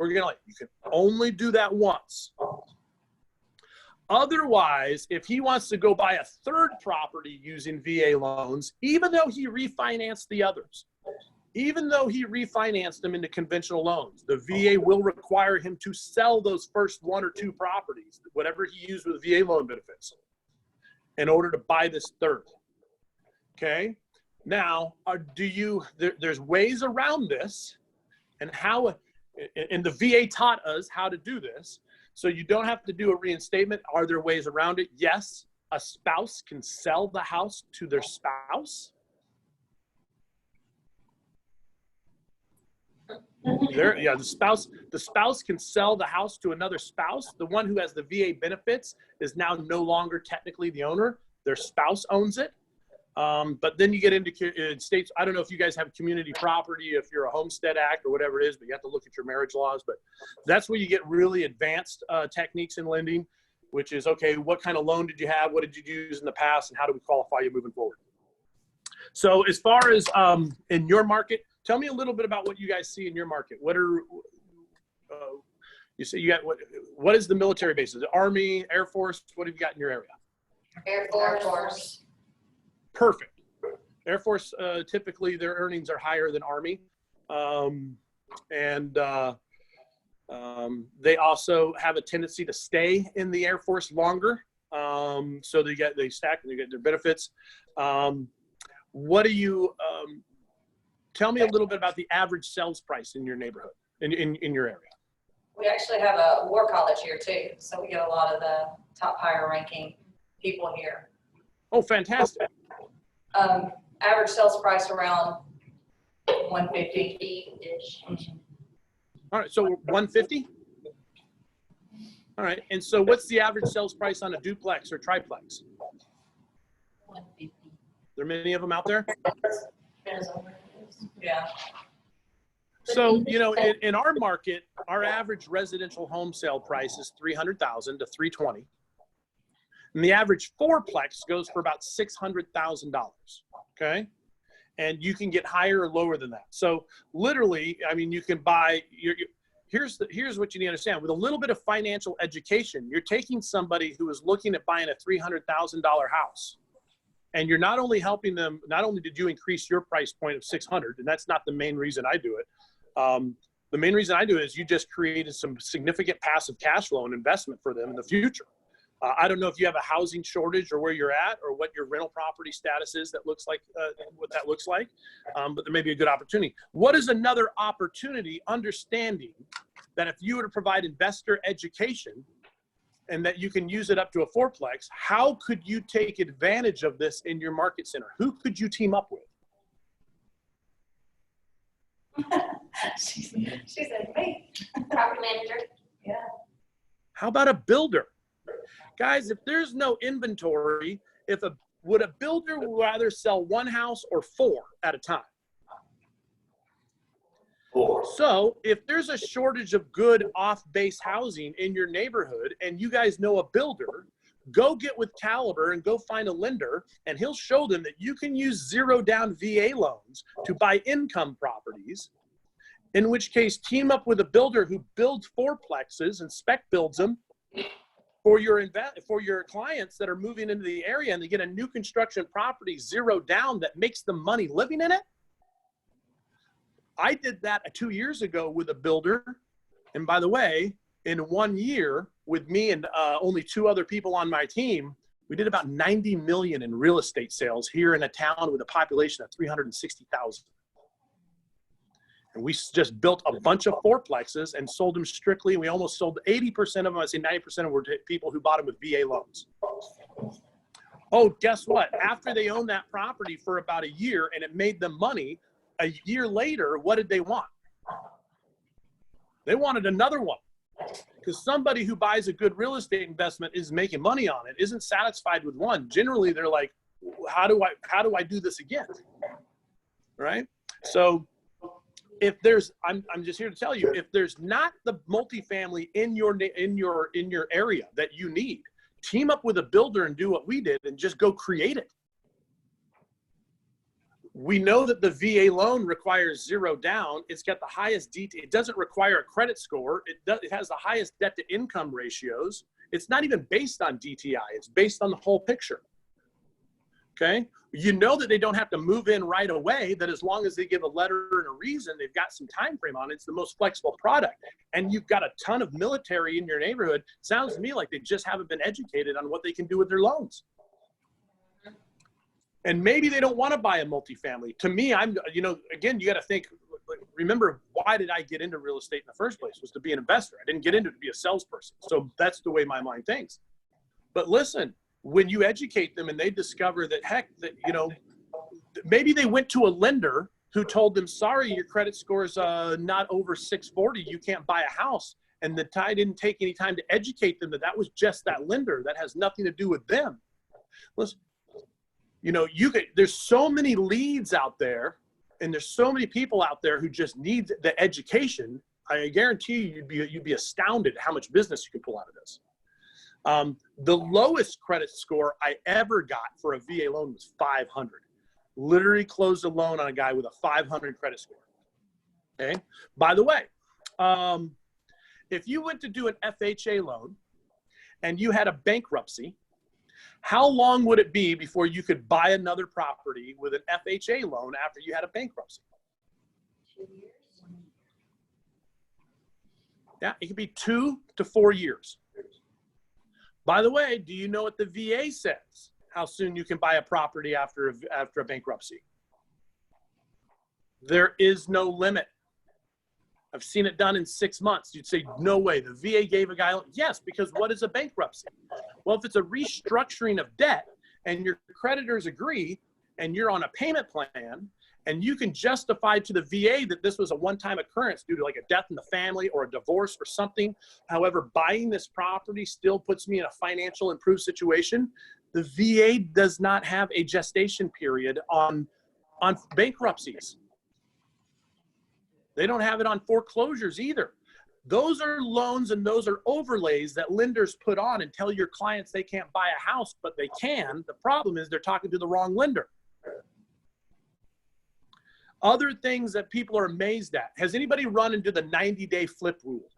You can only do that once. Otherwise, if he wants to go buy a third property using VA loans, even though he refinanced the others, even though he refinanced them into conventional loans, the VA will require him to sell those first 1 or 2 properties, whatever he used with VA loan benefits, in order to buy this third. Okay? Now, there's ways around this, and the VA taught us how to do this. So you don't have to do a reinstatement. Are there ways around it? Yes. A spouse can sell the house to their spouse. The spouse can sell the house to another spouse. The one who has the VA benefits is now no longer technically the owner. Their spouse owns it. But then you get into states. I don't know if you guys have community property, if you're a Homestead Act or whatever it is, but you have to look at your marriage laws. But that's where you get really advanced techniques in lending, which is, okay, what kind of loan did you have? What did you use in the past? And how do we qualify you moving forward? So as far as in your market, tell me a little bit about what you guys see in your market. What are, you say you got, what is the military base? Is it Army, Air Force? What have you got in your area? Air Force. Perfect. Air Force, typically their earnings are higher than Army. They also have a tendency to stay in the Air Force longer. So they stack and they get their benefits. What do you, tell me a little bit about the average sales price in your neighborhood, in your area. We actually have a war college here too, so we get a lot of the top higher ranking people here. Oh, fantastic. Average sales price around 150-ish. All right, so 150? All right, and so what's the average sales price on a duplex or triplex? 150. There are many of them out there? Yeah. So, you know, in our market, our average residential home sale price is $300,000 to $320,000. And the average fourplex goes for about $600,000, okay? And you can get higher or lower than that. So literally, I mean, you can buy, here's what you need to understand. With a little bit of financial education, you're taking somebody who is looking at buying a $300,000 house. And you're not only helping them, not only did you increase your price point of 600, and that's not the main reason I do it. The main reason I do it is you just created some significant passive cash flow and investment for them in the future. I don't know if you have a housing shortage or where you're at or what your rental property status is that looks like, what that looks like, but there may be a good opportunity. What is another opportunity, understanding that if you were to provide investor education and that you can use it up to a fourplex, how could you take advantage of this in your market center? Who could you team up with? She said, me. Property manager. Yeah. How about a builder? Guys, if there's no inventory, would a builder rather sell one house or four at a time? 4. So if there's a shortage of good off-base housing in your neighborhood and you guys know a builder, go get with Caliber and go find a lender, and he'll show them that you can use zero down VA loans to buy income properties, in which case team up with a builder who builds fourplexes and spec builds them for your clients that are moving into the area, and they get a new construction property zero down that makes them money living in it. I did that 2 years ago with a builder. And by the way, in 1 year with me and only 2 other people on my team, we did about 90 million in real estate sales here in a town with a population of 360,000. And we just built a bunch of fourplexes and sold them strictly. We almost sold 80% of them. I say 90% of them were people who bought them with VA loans. Oh, guess what? After they owned that property for about a year and it made them money, a year later, what did they want? They wanted another one. Because somebody who buys a good real estate investment is making money on it, isn't satisfied with one. Generally, they're like, how do I do this again? Right? So if there's, I'm just here to tell you, if there's not the multifamily in your area that you need, team up with a builder and do what we did and just go create it. We know that the VA loan requires zero down. It's got the highest it doesn't require a credit score. It has the highest debt to income ratios. It's not even based on DTI. It's based on the whole picture. Okay. You know that they don't have to move in right away, that as long as they give a letter and a reason, they've got some time frame on it. It's the most flexible product. And you've got a ton of military in your neighborhood. Sounds to me like they just haven't been educated on what they can do with their loans. And maybe they don't want to buy a multifamily. To me, again, you got to think, remember, why did I get into real estate in the first place? Was to be an investor. I didn't get into it to be a salesperson. So that's the way my mind thinks. But listen, when you educate them and they discover that, heck, that, maybe they went to a lender who told them, sorry, your credit score is not over 640. You can't buy a house. And the guy didn't take any time to educate them that was just that lender. That has nothing to do with them. Listen, there's so many leads out there, and there's so many people out there who just need the education. I guarantee you'd be astounded at how much business you could pull out of this. The lowest credit score I ever got for a VA loan was 500. Literally closed a loan on a guy with a 500 credit score. Okay. By the way, if you went to do an FHA loan and you had a bankruptcy, how long would it be before you could buy another property with an FHA loan after you had a bankruptcy? 2 years. Yeah, it could be 2 to 4 years. By the way, do you know what the VA says? How soon you can buy a property after a bankruptcy? There is no limit. I've seen it done in 6 months. You'd say, no way. The VA gave a guy, yes, because what is a bankruptcy? Well, if it's a restructuring of debt and your creditors agree and you're on a payment plan and you can justify to the VA that this was a one-time occurrence due to like a death in the family or a divorce or something. However, buying this property still puts me in a financial improved situation. The VA does not have a gestation period on bankruptcies. They don't have it on foreclosures either. Those are loans and those are overlays that lenders put on and tell your clients they can't buy a house, but they can. The problem is they're talking to the wrong lender. Other things that people are amazed at. Has anybody run into the 90-day flip rule?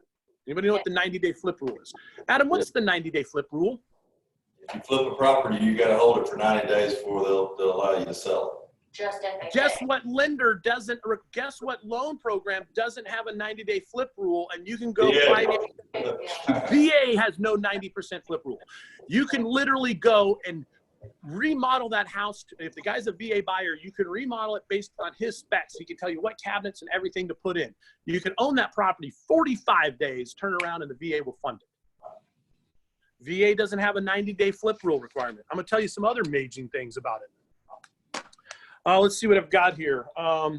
Anybody know what the 90-day flip rule is? Adam, what's the 90-day flip rule? If you flip a property, you got to hold it for 90 days before they'll allow you to sell it. Just FHA. Guess what lender doesn't, or guess what loan program doesn't have a 90-day flip rule, and you can go finance. VA has no 90% flip rule. You can literally go and remodel that house. If the guy's a VA buyer, you can remodel it based on his specs. He can tell you what cabinets and everything to put in. You can own that property 45 days, turn around, and the VA will fund it. VA doesn't have a 90-day flip rule requirement. I'm going to tell you some other amazing things about it. Let's see what I've got here. All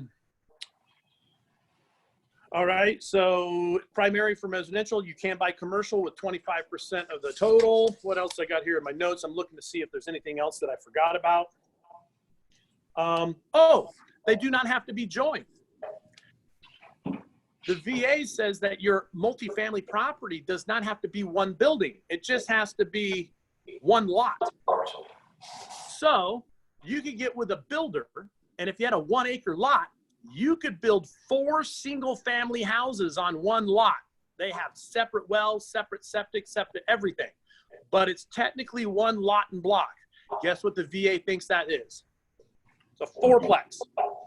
right, so primary for residential, you can buy commercial with 25% of the total. What else I got here in my notes? I'm looking to see if there's anything else that I forgot about. Oh, they do not have to be joined. The VA says that your multifamily property does not have to be one building. It just has to be one lot. So you could get with a builder, and if you had a 1 acre lot, you could build 4 single family houses on one lot. They have separate wells, separate septic, separate everything, but it's technically one lot and block. Guess what the VA thinks that is? It's a fourplex.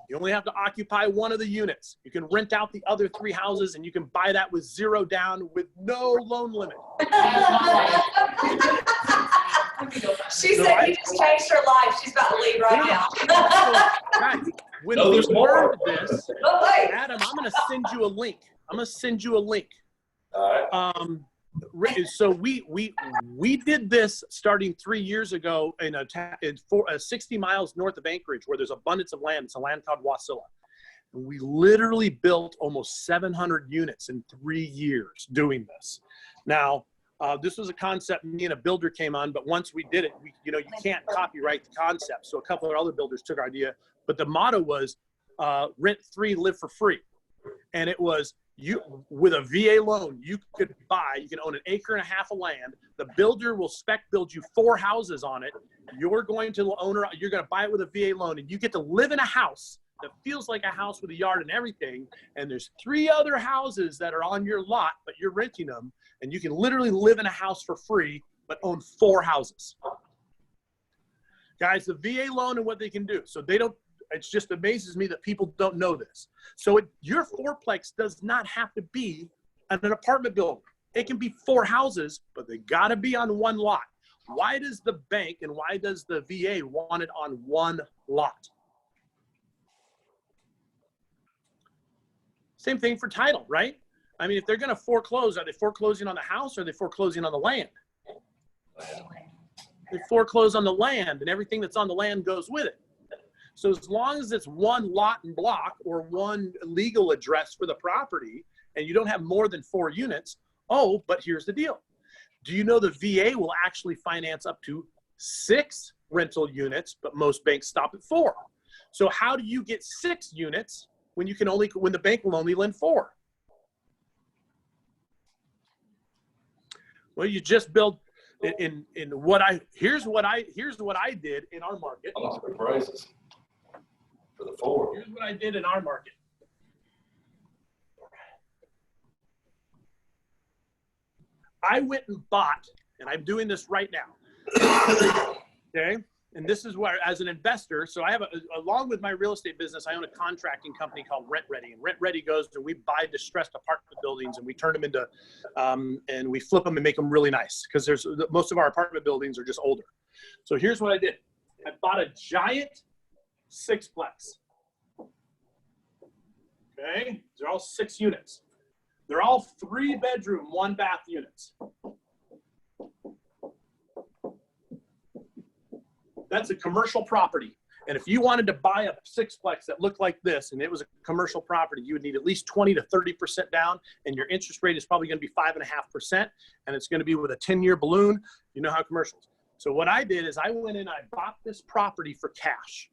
You only have to occupy one of the units. You can rent out the other 3 houses, and you can buy that with 0 down with no loan limit. She said you just changed her life. She's about to leave right now. Guys, when No, we there's more. learned this, Oh, wait. Adam, I'm going to send you a link. I'm going to send you a link. All right. So we did this starting 3 years ago in 60 miles north of Anchorage, where there's abundance of land. It's a land called Wasilla. And we literally built almost 700 units in 3 years doing this. Now, this was a concept me and a builder came on, but once we did it, you can't copyright the concept. So a couple of other builders took our idea, but the motto was rent 3, live for free. And it was, with a VA loan, you can own 1.5 acres of land. The builder will spec build you 4 houses on it. You're going to buy it with a VA loan, and you get to live in a house that feels like a house with a yard and everything. And there's 3 other houses that are on your lot, but you're renting them. And you can literally live in a house for free, but own 4 houses. Guys, the VA loan and what they can do. So it just amazes me that people don't know this. So your fourplex does not have to be an apartment building. It can be 4 houses, but they got to be on one lot. Why does the bank and why does the VA want it on one lot? Same thing for title, right? I mean, if they're going to foreclose, are they foreclosing on the house or are they foreclosing on the land? They foreclose on the land, and everything that's on the land goes with it. So as long as it's one lot and block or one legal address for the property, and you don't have more than 4 units, but here's the deal. Do you know the VA will actually finance up to 6 rental units, but most banks stop at 4. So how do you get 6 units when the bank will only lend 4? Well, you just build here's what I did in our market. I'm not for prices for the 4. Here's what I did in our market. I went and bought, and I'm doing this right now. Okay, and this is where, as an investor, so I have, along with my real estate business, I own a contracting company called Rent Ready. And Rent Ready goes and we buy distressed apartment buildings and we turn them into, and we flip them and make them really nice. Because most of our apartment buildings are just older. So here's what I did. I bought a giant sixplex. Okay, they're all 6 units. They're all 3-bedroom, 1-bath units. That's a commercial property. And if you wanted to buy a sixplex that looked like this and it was a commercial property, you would need at least 20 to 30% down, and your interest rate is probably going to be 5.5%, and it's going to be with a 10-year balloon. You know how commercials. So what I did is I went in, I bought this property for cash.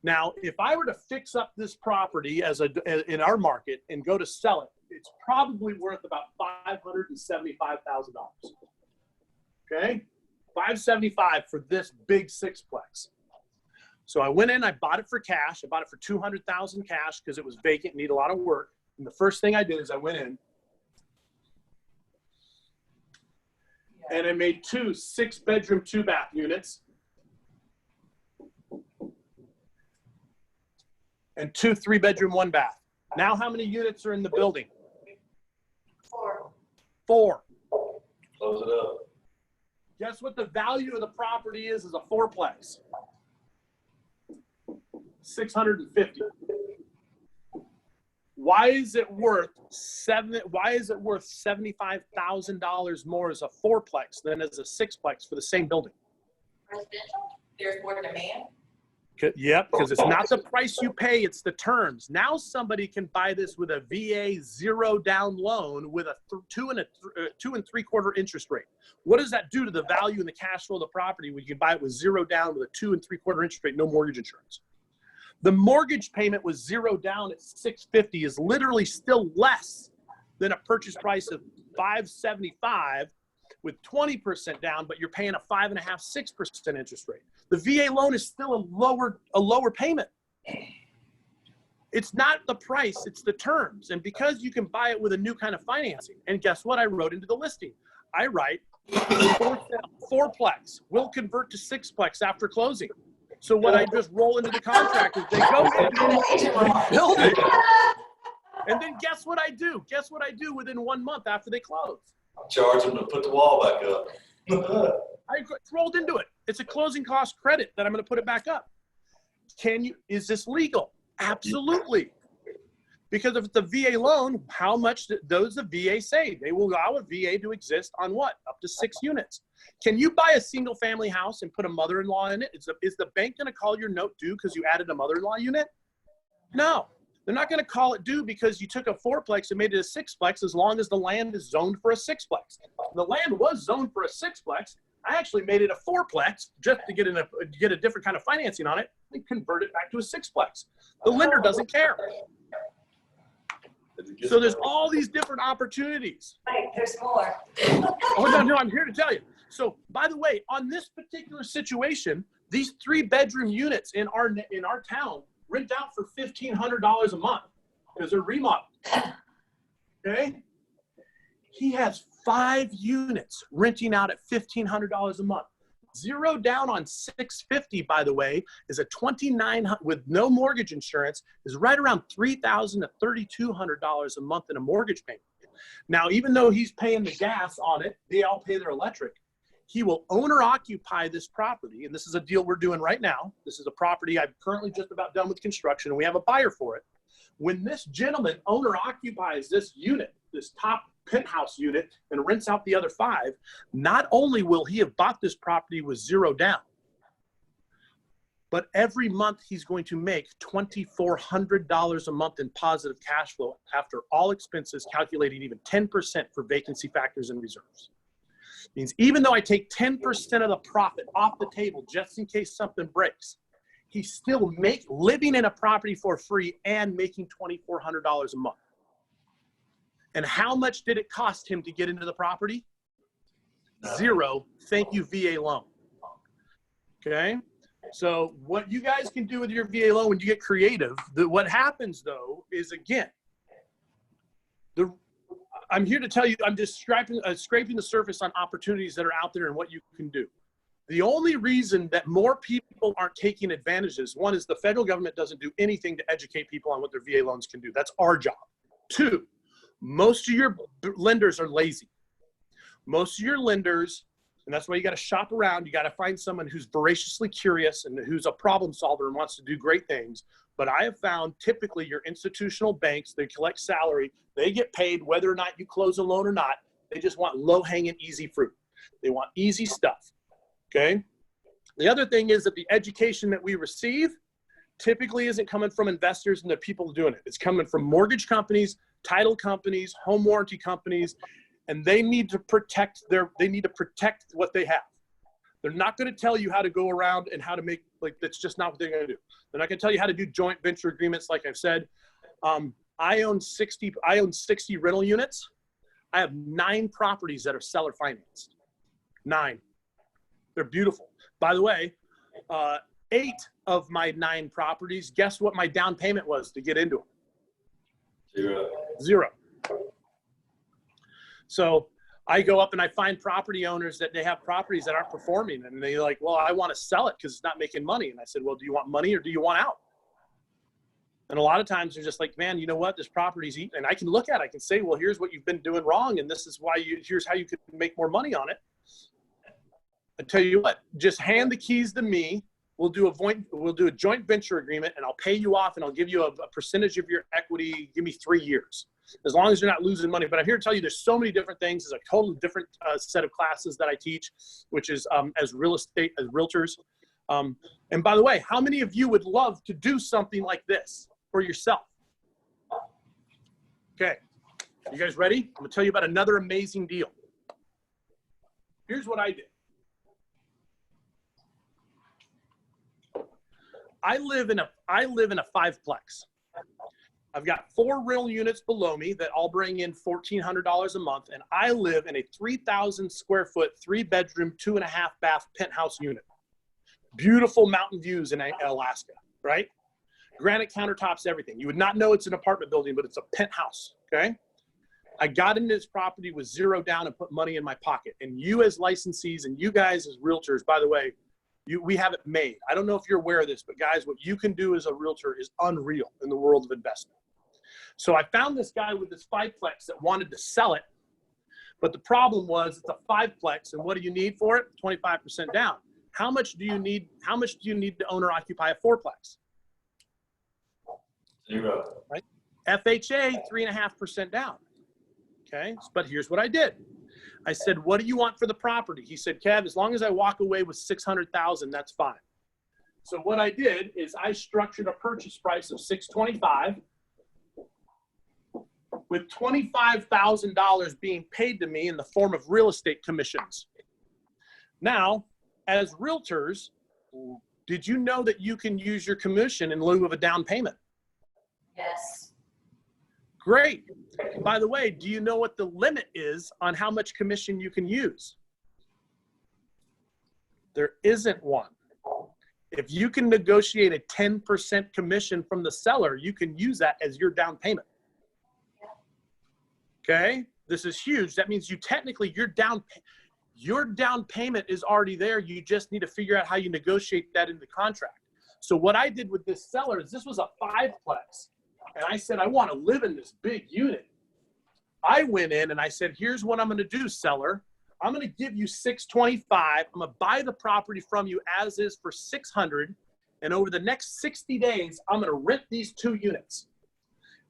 Now, if I were to fix up this property in our market and go to sell it, it's probably worth about $575,000. Okay, $575,000 for this big sixplex. So I went in, I bought it for cash. I bought it for $200,000 cash because it was vacant, need a lot of work. And the first thing I did is I went in and I made 2 6-bedroom, 2-bath units and 2 3-bedroom, 1-bath. Now how many units are in the building? 4. 4. Close it up. Guess what the value of the property is a 4-plex? $650,000. Why is it worth $75,000 more as a 4-plex than as a 6-plex for the same building? Residential? There's more demand. Yep, because it's not the price you pay, it's the terms. Now somebody can buy this with a VA 0 down loan with a 2 3/4 interest rate. What does that do to the value and the cash flow of the property when you can buy it with 0 down with a 2 3/4 interest rate, no mortgage insurance? The mortgage payment with 0 down at $650,000 is literally still less than a purchase price of $575,000 with 20% down, but you're paying a 5.5–6% interest rate. The VA loan is still a lower payment. It's not the price, it's the terms. And because you can buy it with a new kind of financing, and guess what I wrote into the listing? I write 4-plex will convert to 6-plex after closing. So what I just roll into the contract is they go in, build it, and then guess what I do? Guess what I do within 1 month after they close? Charge them to put the wall back up. I rolled into it. It's a closing cost credit that I'm going to put it back up. Is this legal? Absolutely. Because if it's a VA loan, how much does the VA say? They will allow a VA to exist on what? Up to 6 units. Can you buy a single family house and put a mother-in-law in it? Is the bank going to call your note due because you added a mother-in-law unit? No. They're not going to call it due because you took a 4-plex and made it a 6-plex as long as the land is zoned for a 6-plex. The land was zoned for a 6-plex. I actually made it a 4-plex just to get a different kind of financing on it and convert it back to a 6-plex. The lender doesn't care. So there's all these different opportunities. Wait, there's more. Oh, no, I'm here to tell you. So, by the way, on this particular situation, these 3-bedroom units in our town rent out for $1,500 a month because they're remodeled. Okay? He has 5 units renting out at $1,500 a month. 0 down on $650, by the way, is a $2,900 with no mortgage insurance, is right around $3,000 to $3,200 a month in a mortgage payment. Now, even though he's paying the gas on it, they all pay their electric. He will owner occupy this property, and this is a deal we're doing right now. This is a property I'm currently just about done with construction, and we have a buyer for it. When this gentleman owner occupies this unit, this top penthouse unit, and rents out the other 5, not only will he have bought this property with 0 down, but every month he's going to make $2,400 a month in positive cash flow after all expenses, calculating even 10% for vacancy factors and reserves. Means even though I take 10% of the profit off the table just in case something breaks, he's still living in a property for free and making $2,400 a month. And how much did it cost him to get into the property? 0. Thank you, VA loan. Okay? So what you guys can do with your VA loan when you get creative, what happens though is, again, I'm here to tell you, I'm just scraping the surface on opportunities that are out there and what you can do. The only reason that more people aren't taking advantages, one is the federal government doesn't do anything to educate people on what their VA loans can do. That's our job. Two, most of your lenders are lazy. Most of your lenders, and that's why you got to shop around. You got to find someone who's voraciously curious and who's a problem solver and wants to do great things. But I have found typically your institutional banks, they collect salary. They get paid whether or not you close a loan or not. They just want low-hanging, easy fruit. They want easy stuff. Okay. The other thing is that the education that we receive typically isn't coming from investors and the people doing it. It's coming from mortgage companies, title companies, home warranty companies, and they need to protect what they have. They're not going to tell you how to go around and how to make, like, that's just not what they're going to do. They're not going to tell you how to do joint venture agreements. Like I've said, I own 60 rental units. I have 9 properties that are seller financed. 9. They're beautiful. By the way, 8 of my 9 properties, guess what my down payment was to get into them? Zero. So I go up and I find property owners that they have properties that aren't performing, and they're like, well, I want to sell it because it's not making money. And I said, well, do you want money or do you want out? And a lot of times they're just like, man, you know what? This property's eating. And I can look at it. I can say, well, here's what you've been doing wrong. And this is why here's how you could make more money on it. I tell you what, just hand the keys to me. We'll do a joint venture agreement, and I'll pay you off, and I'll give you a percentage of your equity. Give me 3 years, as long as you're not losing money. But I'm here to tell you, there's so many different things. There's a totally different set of classes that I teach, which is as realtors. And by the way, how many of you would love to do something like this for yourself? Okay, you guys ready? I'm gonna tell you about another amazing deal. Here's what I did. I live in a 5-plex. I've got 4 rental units below me that all bring in $1,400 a month, and I live in a 3,000 square foot, 3-bedroom, 2.5 bath penthouse unit. Beautiful mountain views in Alaska, right? Granite countertops, everything. You would not know it's an apartment building, but it's a penthouse, okay? I got into this property with 0 down and put money in my pocket. And you as licensees and you guys as realtors, by the way, we have it made. I don't know if you're aware of this, but guys, what you can do as a realtor is unreal in the world of investment. So I found this guy with this 5-plex that wanted to sell it, but the problem was it's a 5-plex, and what do you need for it? 25% down. How much do you need? How much do you need to own or occupy a 4-plex? 0. Right. FHA, 3.5% down. Okay, but here's what I did. I said, what do you want for the property? He said, Kev, as long as I walk away with $600,000, that's fine. So what I did is I structured a purchase price of $625 with $25,000 being paid to me in the form of real estate commissions. Now, as realtors, did you know that you can use your commission in lieu of a down payment? Yes. Great. By the way, do you know what the limit is on how much commission you can use? There isn't one. If you can negotiate a 10% commission from the seller, you can use that as your down payment. Okay? This is huge. That means you technically, your down payment is already there. You just need to figure out how you negotiate that in the contract. So what I did with this seller is this was a 5-plex. And I said, I want to live in this big unit. I went in and I said, here's what I'm going to do, seller. I'm going to give you $625. I'm going to buy the property from you as is for $600. And over the next 60 days, I'm going to rent these 2 units.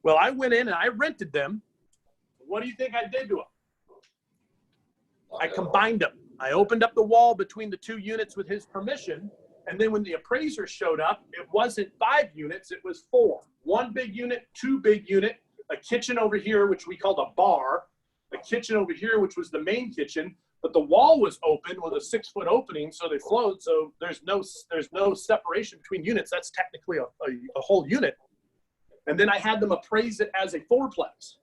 Well, I went in and I rented them. What do you think I did to them? I combined them. I opened up the wall between the 2 units with his permission. And then when the appraiser showed up, it wasn't 5 units, it was 4. 1 big unit, 2 big unit, a kitchen over here, which we called a bar, a kitchen over here, which was the main kitchen, but the wall was open with a 6-foot opening, so they flowed. So there's no separation between units. That's technically a whole unit. And then I had them appraise it as a 4-plex.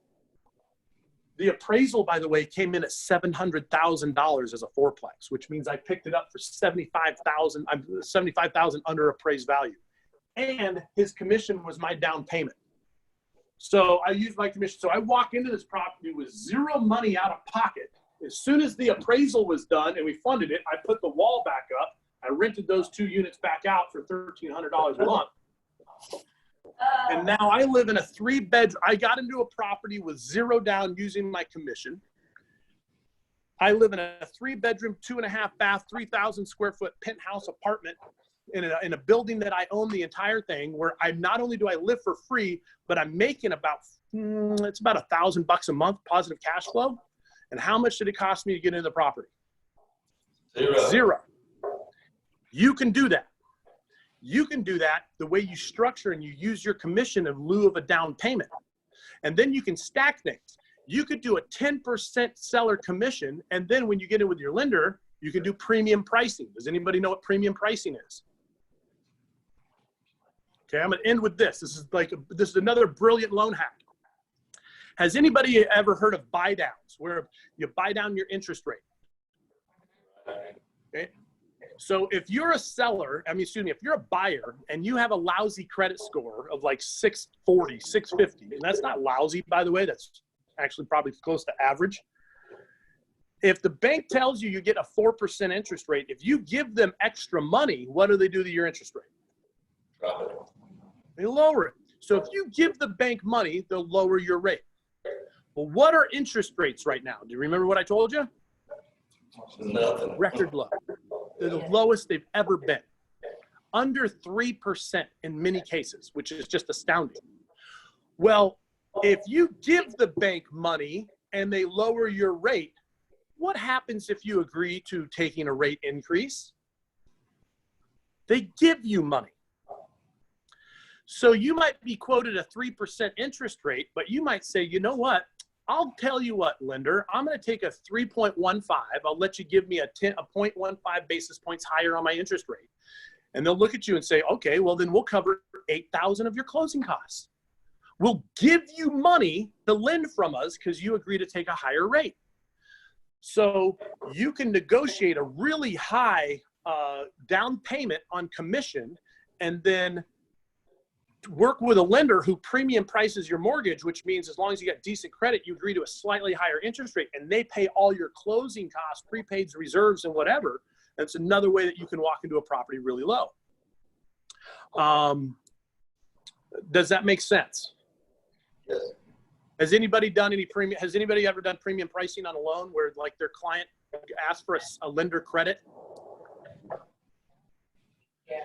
The appraisal, by the way, came in at $700,000 as a 4-plex, which means I picked it up for $75,000 under appraised value. And his commission was my down payment. So I used my commission. So I walk into this property with 0 money out of pocket, As soon as the appraisal was done and we funded it, I put the wall back up. I rented those 2 units back out for $1,300 a month. And now I live in a 3-bedroom. I got into a property with 0 down using my commission. I live in a 3-bedroom, 2.5 bath, 3,000 square foot penthouse apartment in a building that I own the entire thing, where I not only do I live for free, but I'm making about, it's about $1,000 a month positive cash flow. And how much did it cost me to get into the property? 0. You can do that. You can do that the way you structure and you use your commission in lieu of a down payment. And then you can stack things. You could do a 10% seller commission, and then when you get in with your lender, you can do premium pricing. Does anybody know what premium pricing is? Okay, I'm gonna end with this. This is another brilliant loan hack. Has anybody ever heard of buy downs, where you buy down your interest rate? Okay. So if you're a seller, if you're a buyer and you have a lousy credit score of like 640, 650, and that's not lousy, by the way, that's actually probably close to average. If the bank tells you you get a 4% interest rate, if you give them extra money, what do they do to your interest rate? They lower it. So if you give the bank money, they'll lower your rate. Well, what are interest rates right now? Do you remember what I told you? Nothing. Record low. They're the lowest they've ever been. Under 3% in many cases, which is just astounding. Well, if you give the bank money and they lower your rate, what happens if you agree to taking a rate increase? They give you money. So you might be quoted a 3% interest rate, but you might say, you know what? I'll tell you what, lender, I'm going to take a 3.15. I'll let you give me a 0.15 basis points higher on my interest rate. And they'll look at you and say, okay, well, then we'll cover $8,000 of your closing costs. We'll give you money to lend from us because you agree to take a higher rate. So you can negotiate a really high down payment on commission, and then work with a lender who premium prices your mortgage, which means as long as you get decent credit, you agree to a slightly higher interest rate, and they pay all your closing costs, prepaids, reserves, and whatever. That's another way that you can walk into a property really low. Does that make sense? Yes. Has anybody done any premium? Has anybody ever done premium pricing on a loan where like their client asked for a lender credit? Yeah.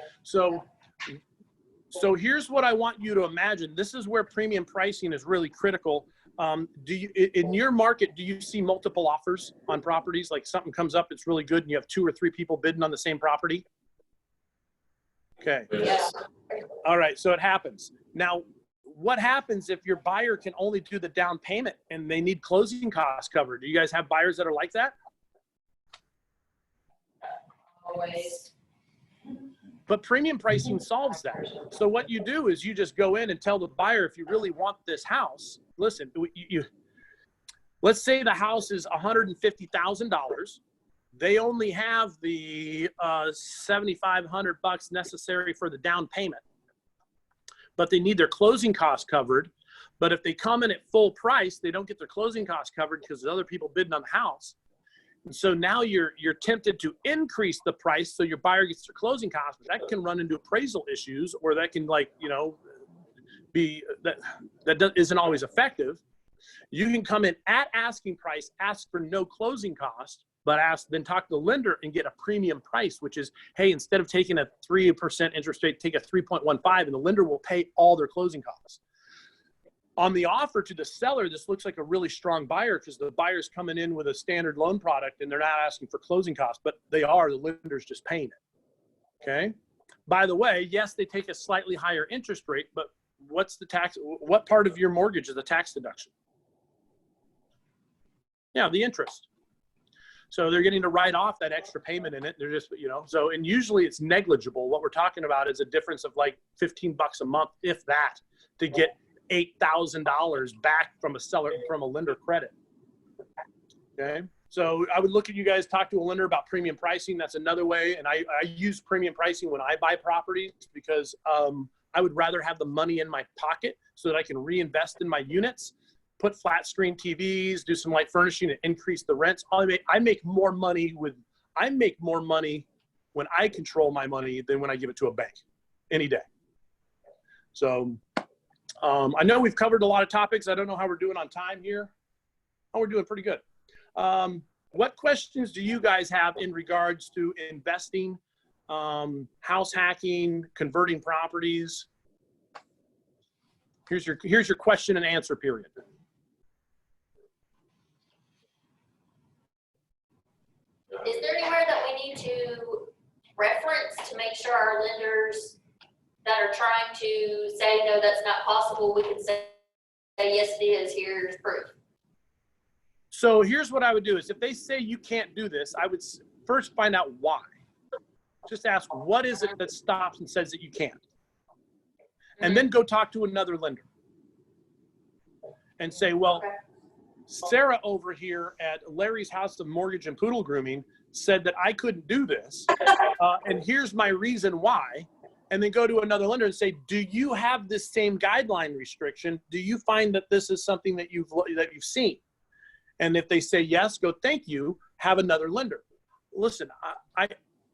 So here's what I want you to imagine. This is where premium pricing is really critical. In your market, do you see multiple offers on properties? Like something comes up, it's really good, and you have 2 or 3 people bidding on the same property? Okay. Yes. All right, so it happens. Now, what happens if your buyer can only do the down payment and they need closing costs covered? Do you guys have buyers that are like that? Always. But premium pricing solves that. So what you do is you just go in and tell the buyer, if you really want this house, listen, let's say the house is $150,000. They only have the $7,500 necessary for the down payment, but they need their closing costs covered. But if they come in at full price, they don't get their closing costs covered because there's other people bidding on the house. And so now you're tempted to increase the price so your buyer gets their closing costs, but that can run into appraisal issues, or that can be that isn't always effective. You can come in at asking price, ask for no closing cost, but then talk to the lender and get a premium price, which is, hey, instead of taking a 3% interest rate, take a 3.15, and the lender will pay all their closing costs. On the offer to the seller, this looks like a really strong buyer because the buyer's coming in with a standard loan product and they're not asking for closing costs, but the lender's just paying it. Okay. By the way, yes, they take a slightly higher interest rate, but what part of your mortgage is the tax deduction? Yeah, the interest. So they're getting to write off that extra payment in it. They're just, and usually it's negligible. What we're talking about is a difference of like $15 a month, if that, to get $8,000 back from a lender credit. Okay. So I would look at you guys, talk to a lender about premium pricing. That's another way. And I use premium pricing when I buy properties because I would rather have the money in my pocket so that I can reinvest in my units put flat screen TVs, do some light furnishing and increase the rents. I make more money when I control my money than when I give it to a bank any day. So I know we've covered a lot of topics. I don't know how we're doing on time here. Oh, we're doing pretty good. What questions do you guys have in regards to investing, house hacking, converting properties? Here's your question and answer period. Is there anywhere that we need to reference to make sure our lenders that are trying to say, no, that's not possible, we can say, yes, it is, here's proof? So here's what I would do is if they say you can't do this, I would first find out why. Just ask, what is it that stops and says that you can't? And then go talk to another lender and say, well, Sarah over here at Larry's House of Mortgage and Poodle Grooming said that I couldn't do this. And here's my reason why. And then go to another lender and say, do you have this same guideline restriction? Do you find that this is something that you've seen? And if they say yes, go, thank you, have another lender. Listen,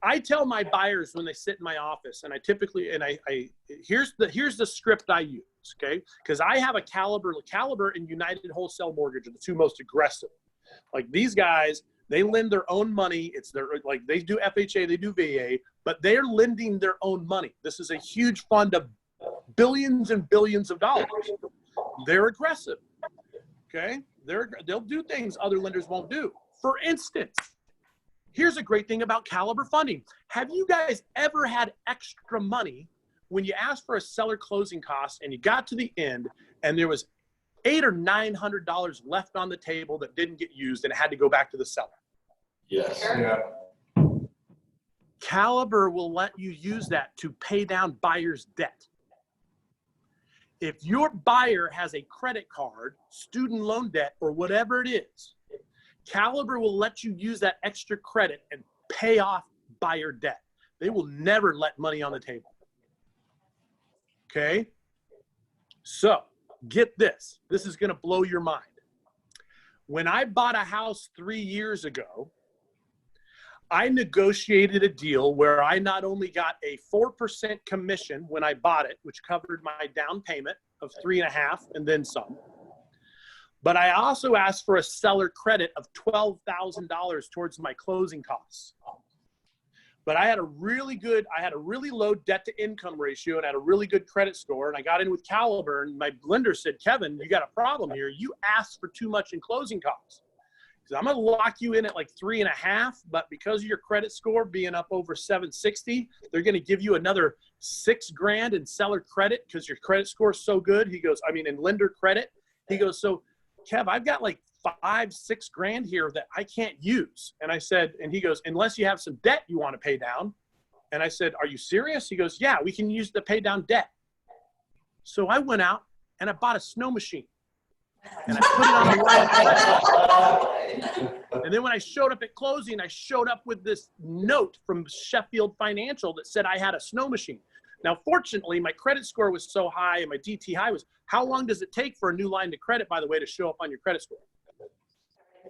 I tell my buyers when they sit in my office, and I typically, here's the script I use, okay? Because I have a Caliber and United Wholesale Mortgage are the two most aggressive. Like these guys, they lend their own money. It's their, like they do FHA, they do VA, but they're lending their own money. This is a huge fund of billions and billions of dollars. They're aggressive, okay? They'll do things other lenders won't do. For instance, here's a great thing about Caliber funding. Have you guys ever had extra money when you asked for a seller closing cost and you got to the end and there was $800 or $900 left on the table that didn't get used and it had to go back to the seller? Yes. Yeah. Caliber will let you use that to pay down buyer's debt. If your buyer has a credit card, student loan debt, or whatever it is, Caliber will let you use that extra credit and pay off buyer debt. They will never let money on the table. Okay? So, get this. This is going to blow your mind. When I bought a house 3 years ago, I negotiated a deal where I not only got a 4% commission when I bought it, which covered my down payment of 3.5 and then some, but I also asked for a seller credit of $12,000 towards my closing costs. But I had a really low debt to income ratio and had a really good credit score. And I got in with Caliber and my lender said, Kevin, you got a problem here. You asked for too much in closing costs. Because I'm going to lock you in at like 3.5, but because of your credit score being up over 760, they're going to give you another $6,000 in seller credit because your credit score is so good. He goes, in lender credit. He goes, so Kev, I've got like $5,000-6,000 here that I can't use. And I said, and he goes, unless you have some debt you want to pay down. And I said, are you serious? He goes, yeah, we can use the pay down debt. So I went out and I bought a snow machine. And I put it on the line of credit. And then when I showed up at closing, I showed up with this note from Sheffield Financial that said I had a snow machine. Now, fortunately, my credit score was so high and my DT high was, how long does it take for a new line of credit, by the way, to show up on your credit score?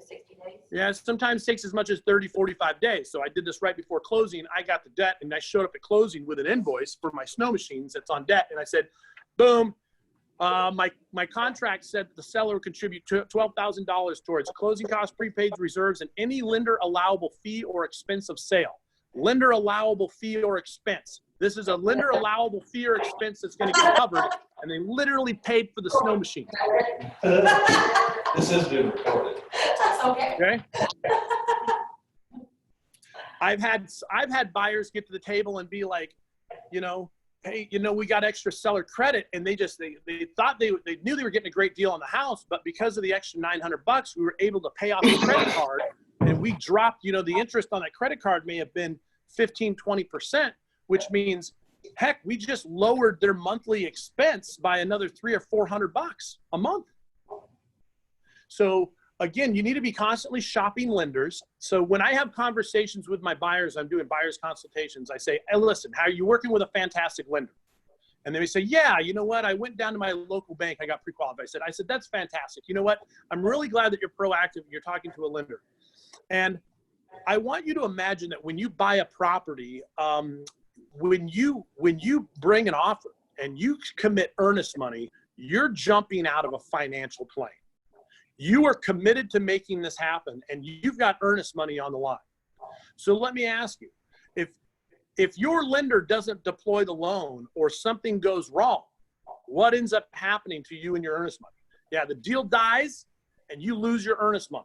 60 days. Yeah, it sometimes takes as much as 30, 45 days. So I did this right before closing. I got the debt and I showed up at closing with an invoice for my snow machines that's on debt. And I said, boom. My contract said that the seller would contribute $12,000 towards closing costs, prepaid reserves, and any lender allowable fee or expense of sale. Lender allowable fee or expense. This is a lender allowable fee or expense that's going to get covered, and they literally paid for the snow machine. This has been recorded. Okay. Okay. I've had buyers get to the table and be like, hey, we got extra seller credit, and they thought they knew they were getting a great deal on the house, but because of the extra $900, we were able to pay off the credit card, and we dropped, the interest on that credit card may have been 15-20%, which means, heck, we just lowered their monthly expense by another $300 or $400 a month. So again, you need to be constantly shopping lenders. So when I have conversations with my buyers, I'm doing buyers consultations. I say, hey, listen, how are you working with a fantastic lender? And they may say, yeah, you know what? I went down to my local bank. I got pre-qualified. I said, that's fantastic. You know what? I'm really glad that you're proactive and you're talking to a lender. And I want you to imagine that when you buy a property, when you bring an offer and you commit earnest money, you're jumping out of a financial plane. You are committed to making this happen, and you've got earnest money on the line. So let me ask you, if your lender doesn't deploy the loan or something goes wrong, what ends up happening to you and your earnest money? Yeah, the deal dies and you lose your earnest money.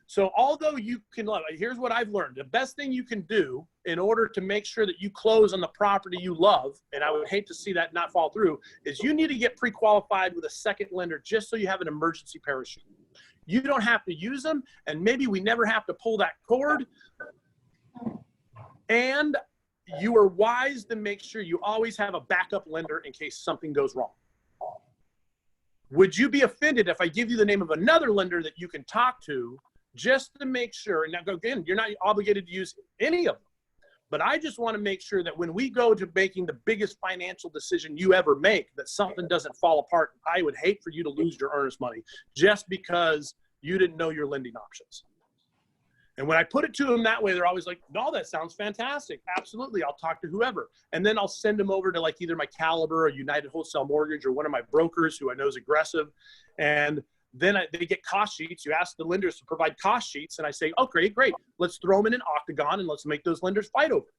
So although you can, here's what I've learned. The best thing you can do in order to make sure that you close on the property you love, and I would hate to see that not fall through, is you need to get pre-qualified with a second lender just so you have an emergency parachute. You don't have to use them, and maybe we never have to pull that cord. And you are wise to make sure you always have a backup lender in case something goes wrong. Would you be offended if I give you the name of another lender that you can talk to just to make sure? And now, again, you're not obligated to use any of them. But I just want to make sure that when we go to making the biggest financial decision you ever make, that something doesn't fall apart. I would hate for you to lose your earnest money just because you didn't know your lending options. And when I put it to them that way, they're always like, no, that sounds fantastic. Absolutely. I'll talk to whoever. And then I'll send them over to like either my Caliber or United Wholesale Mortgage or one of my brokers who I know is aggressive. And then they get cost sheets. You ask the lenders to provide cost sheets. And I say, okay, great. Let's throw them in an octagon and let's make those lenders fight over it.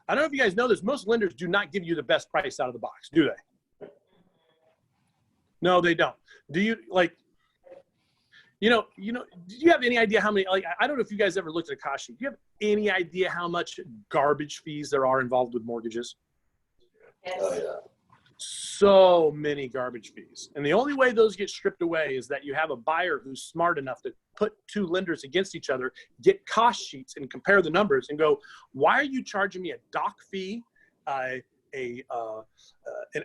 I don't know if you guys know this. Most lenders do not give you the best price out of the box, do they? No, they don't. Do you like, do you have any idea how many, like, I don't know if you guys ever looked at a cost sheet. Do you have any idea how much garbage fees there are involved with mortgages? Yes. Oh, yeah. So many garbage fees. And the only way those get stripped away is that you have a buyer who's smart enough to put two lenders against each other, get cost sheets and compare the numbers and go, why are you charging me a doc fee, an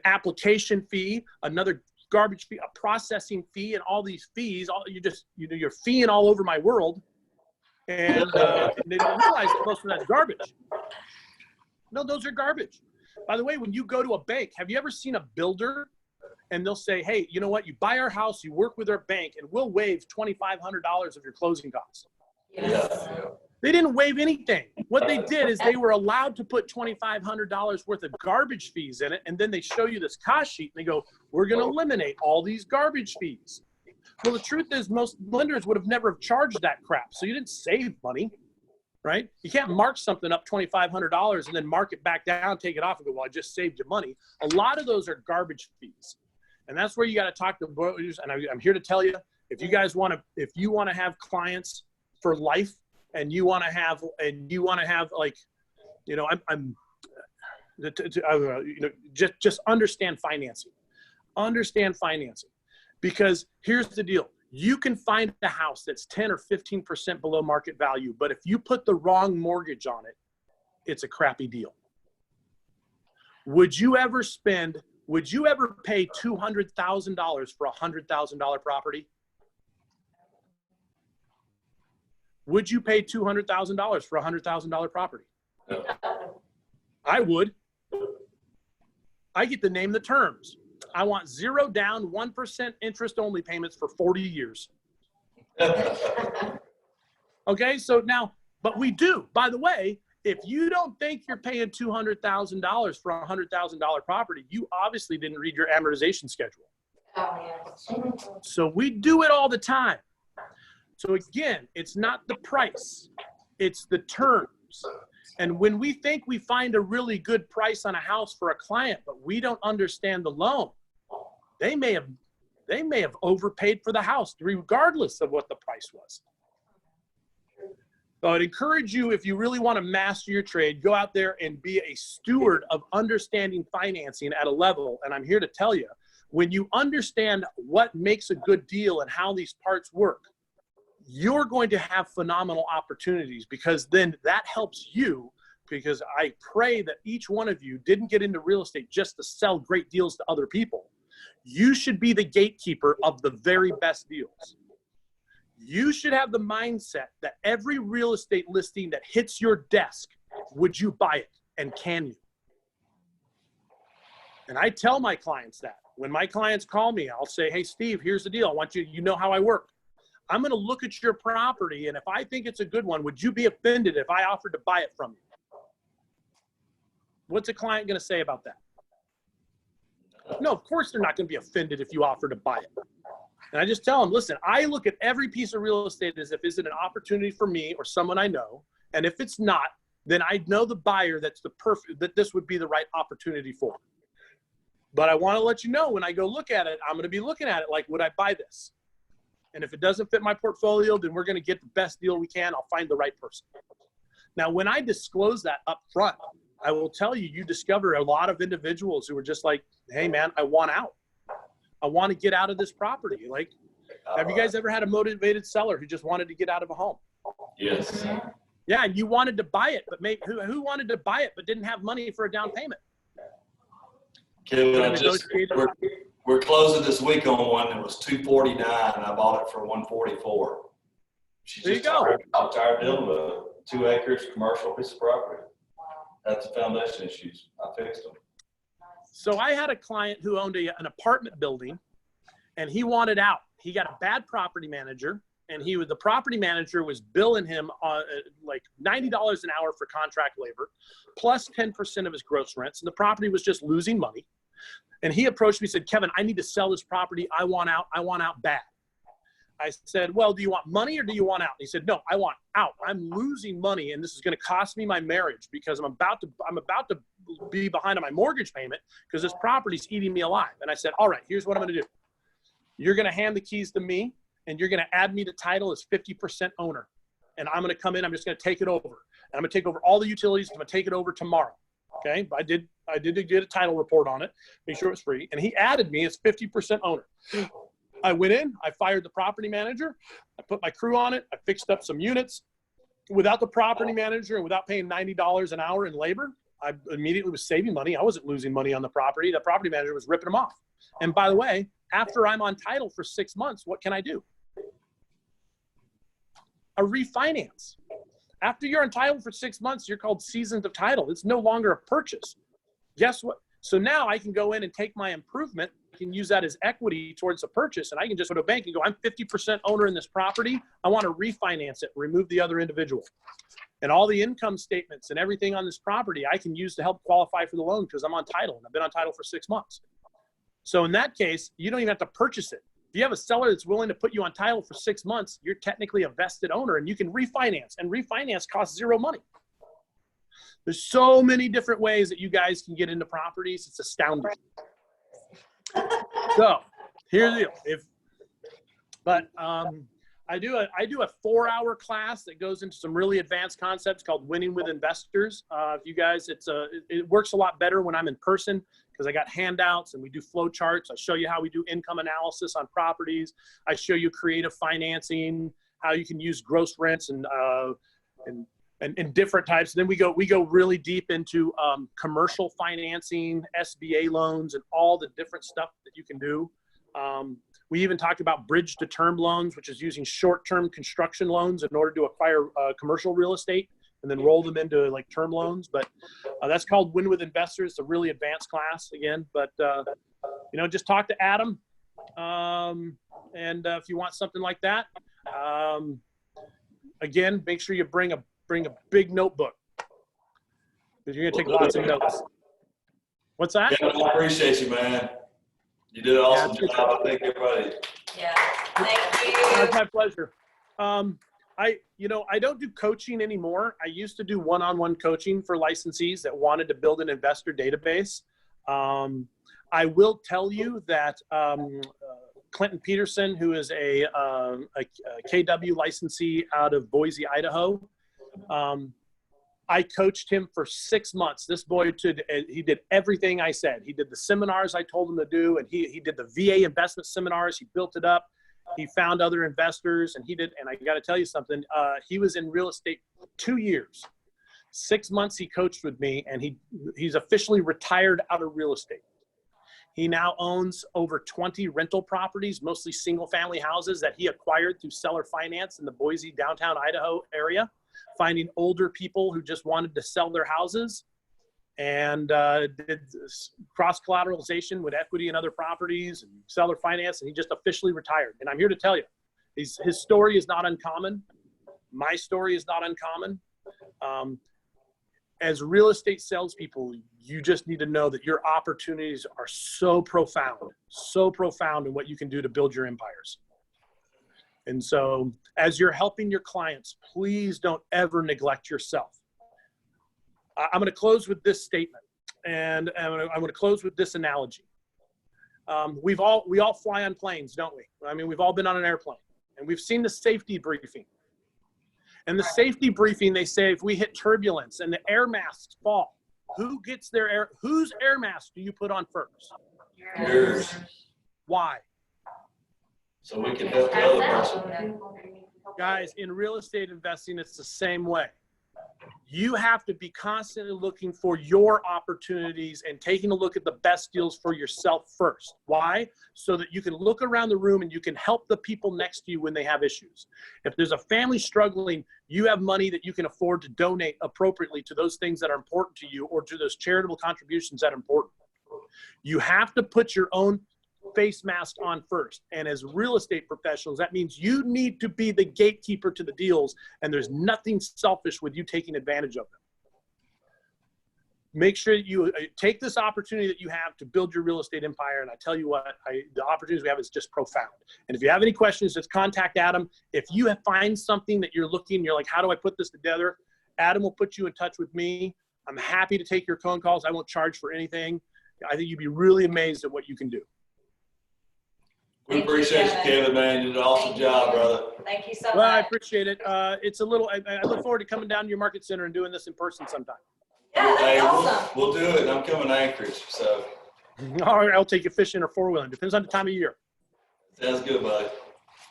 application fee, another garbage fee, a processing fee, and all these fees? You're feeing all over my world, and they don't realize that most of that's garbage. No, those are garbage. By the way, when you go to a bank, have you ever seen a builder and they'll say, hey, you know what? You buy our house, you work with our bank, and we'll waive $2,500 of your closing costs. Yes. Yeah. They didn't waive anything. What they did is they were allowed to put $2,500 worth of garbage fees in it, and then they show you this cost sheet, and they go, we're going to eliminate all these garbage fees. Well, the truth is most lenders would have never charged that crap, so you didn't save money, right? You can't mark something up $2,500 and then mark it back down, take it off, and go, well, I just saved you money. A lot of those are garbage fees, and that's where you got to talk to brokers. And I'm here to tell you, if you want to have clients for life, and you want to have like, just understand financing. Understand financing, because here's the deal. You can find a house that's 10 or 15% below market value, but if you put the wrong mortgage on it, it's a crappy deal. Would you ever pay $200,000 for a $100,000 property? Would you pay $200,000 for a $100,000 property? No. I would. I get to name the terms. I want 0 down, 1% interest only payments for 40 years. Okay, so now, but we do. By the way, if you don't think you're paying $200,000 for a $100,000 property, you obviously didn't read your amortization schedule. Oh, yes. So we do it all the time. So again, it's not the price, it's the terms. And when we think we find a really good price on a house for a client, but we don't understand the loan, they may have overpaid for the house regardless of what the price was. So I'd encourage you, if you really want to master your trade, go out there and be a steward of understanding financing at a level. And I'm here to tell you, when you understand what makes a good deal and how these parts work, you're going to have phenomenal opportunities, because then that helps you, because I pray that each one of you didn't get into real estate just to sell great deals to other people. You should be the gatekeeper of the very best deals. You should have the mindset that every real estate listing that hits your desk, would you buy it, and can you? And I tell my clients that. When my clients call me, I'll say, hey, Steve, here's the deal. I want you know how I work. I'm going to look at your property, and if I think it's a good one, would you be offended if I offered to buy it from you? What's a client going to say about that? No, of course they're not going to be offended if you offer to buy it. And I just tell them, listen, I look at every piece of real estate as if, is it an opportunity for me or someone I know? And if it's not, then I know the buyer that this would be the right opportunity for. But I want to let you know, when I go look at it, I'm going to be looking at it like, would I buy this? And if it doesn't fit my portfolio, then we're going to get the best deal we can. I'll find the right person. Now, when I disclose that up front, I will tell you, you discover a lot of individuals who are just like, hey, man, I want out. I want to get out of this property. Like, have you guys ever had a motivated seller who just wanted to get out of a home? Yes. Yeah, you wanted to buy it, but maybe who wanted to buy it but didn't have money for a down payment? Kevin, we're closing this week on one that was $249, and I bought it for $144. There you go. I'm tired of dealing with a 2 acres commercial piece of property. That's the foundation issues. I fixed them. So I had a client who owned an apartment building, and he wanted out. He got a bad property manager, and the property manager was billing him like $90 an hour for contract labor, plus 10% of his gross rents, and the property was just losing money. And he approached me and said, Kevin, I need to sell this property. I want out bad. I said, well, do you want money or do you want out? He said, no, I want out. I'm losing money, and this is going to cost me my marriage because I'm about to be behind on my mortgage payment because this property's eating me alive. And I said, all right, here's what I'm going to do. You're going to hand the keys to me, and you're going to add me to title as 50% owner. And I'm going to come in. I'm just going to take it over. And I'm going to take over all the utilities. I'm going to take it over tomorrow. Okay. I did get a title report on it, make sure it was free. And he added me as 50% owner. I went in, I fired the property manager. I put my crew on it. I fixed up some units without the property manager and without paying $90 an hour in labor. I immediately was saving money. I wasn't losing money on the property. The property manager was ripping them off. And by the way, after I'm on title for 6 months, what can I do? A refinance. After you're on title for 6 months, you're called seasoned of title. It's no longer a purchase. Guess what? So now I can go in and take my improvement. I can use that as equity towards the purchase. And I can just go to a bank and go, I'm 50% owner in this property. I want to refinance it, remove the other individual. And all the income statements and everything on this property, I can use to help qualify for the loan because I'm on title and I've been on title for 6 months. So in that case, you don't even have to purchase it. If you have a seller that's willing to put you on title for 6 months, you're technically a vested owner and you can refinance, and refinance costs zero money. There's so many different ways that you guys can get into properties. It's astounding. So here's the deal. I do a 4-hour class that goes into some really advanced concepts called Winning with Investors. If you guys, it works a lot better when I'm in person because I got handouts and we do flow charts. I show you how we do income analysis on properties. I show you creative financing, how you can use gross rents and different types. And then we go really deep into commercial financing, SBA loans, and all the different stuff that you can do. We even talked about bridge to term loans, which is using short-term construction loans in order to acquire commercial real estate and then roll them into like term loans. But that's called Win with Investors. It's a really advanced class again, but just talk to Adam. If you want something like that, again, make sure you bring a big notebook because you're going to take lots of notes. What's that? Yeah, I appreciate you, man. You did an awesome job. I think everybody. Yeah, thank you. That's my pleasure. I don't do coaching anymore. I used to do one-on-one coaching for licensees that wanted to build an investor database. I will tell you that Clinton Peterson, who is a KW licensee out of Boise, Idaho, I coached him for 6 months. This boy he did everything I said. He did the seminars I told him to do, and he did the VA investment seminars. He built it up. He found other investors, and I got to tell you something. He was in real estate 2 years. 6 months he coached with me, and he's officially retired out of real estate. He now owns over 20 rental properties, mostly single-family houses that he acquired through seller finance in the Boise, downtown Idaho area, finding older people who just wanted to sell their houses and did cross collateralization with equity and other properties and seller finance, and he just officially retired. And I'm here to tell you, his story is not uncommon. My story is not uncommon. As real estate salespeople, you just need to know that your opportunities are so profound in what you can do to build your empires. And so as you're helping your clients, please don't ever neglect yourself. I'm going to close with this statement, and I'm going to close with this analogy. We all fly on planes, don't we? I mean, we've all been on an airplane, and we've seen the safety briefing. And the safety briefing, they say if we hit turbulence and the air masks fall, whose air mask do you put on first? Yours. Why? So we can help the other person. Guys, in real estate investing, it's the same way. You have to be constantly looking for your opportunities and taking a look at the best deals for yourself first. Why? So that you can look around the room and you can help the people next to you when they have issues. If there's a family struggling, you have money that you can afford to donate appropriately to those things that are important to you or to those charitable contributions that are important. You have to put your own face mask on first. And as real estate professionals, that means you need to be the gatekeeper to the deals, and there's nothing selfish with you taking advantage of them. Make sure you take this opportunity that you have to build your real estate empire. And I tell you what, the opportunities we have is just profound. And if you have any questions, just contact Adam. If you find something that you're like, how do I put this together? Adam will put you in touch with me. I'm happy to take your phone calls. I won't charge for anything. I think you'd be really amazed at what you can do. We appreciate you, Kevin, man. You did an awesome job, brother. Thank you so much. Well, I appreciate it. It's a little, I look forward to coming down to your market center and doing this in person sometime. Yeah, Hey, that's awesome. we'll do it. I'm coming to Anchorage, so. All right, I'll take you fishing or four-wheeling. Depends on the time of year. Sounds good, buddy.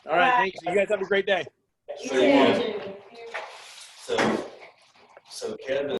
All right, thanks. You guys have a great day. See you. So Kevin.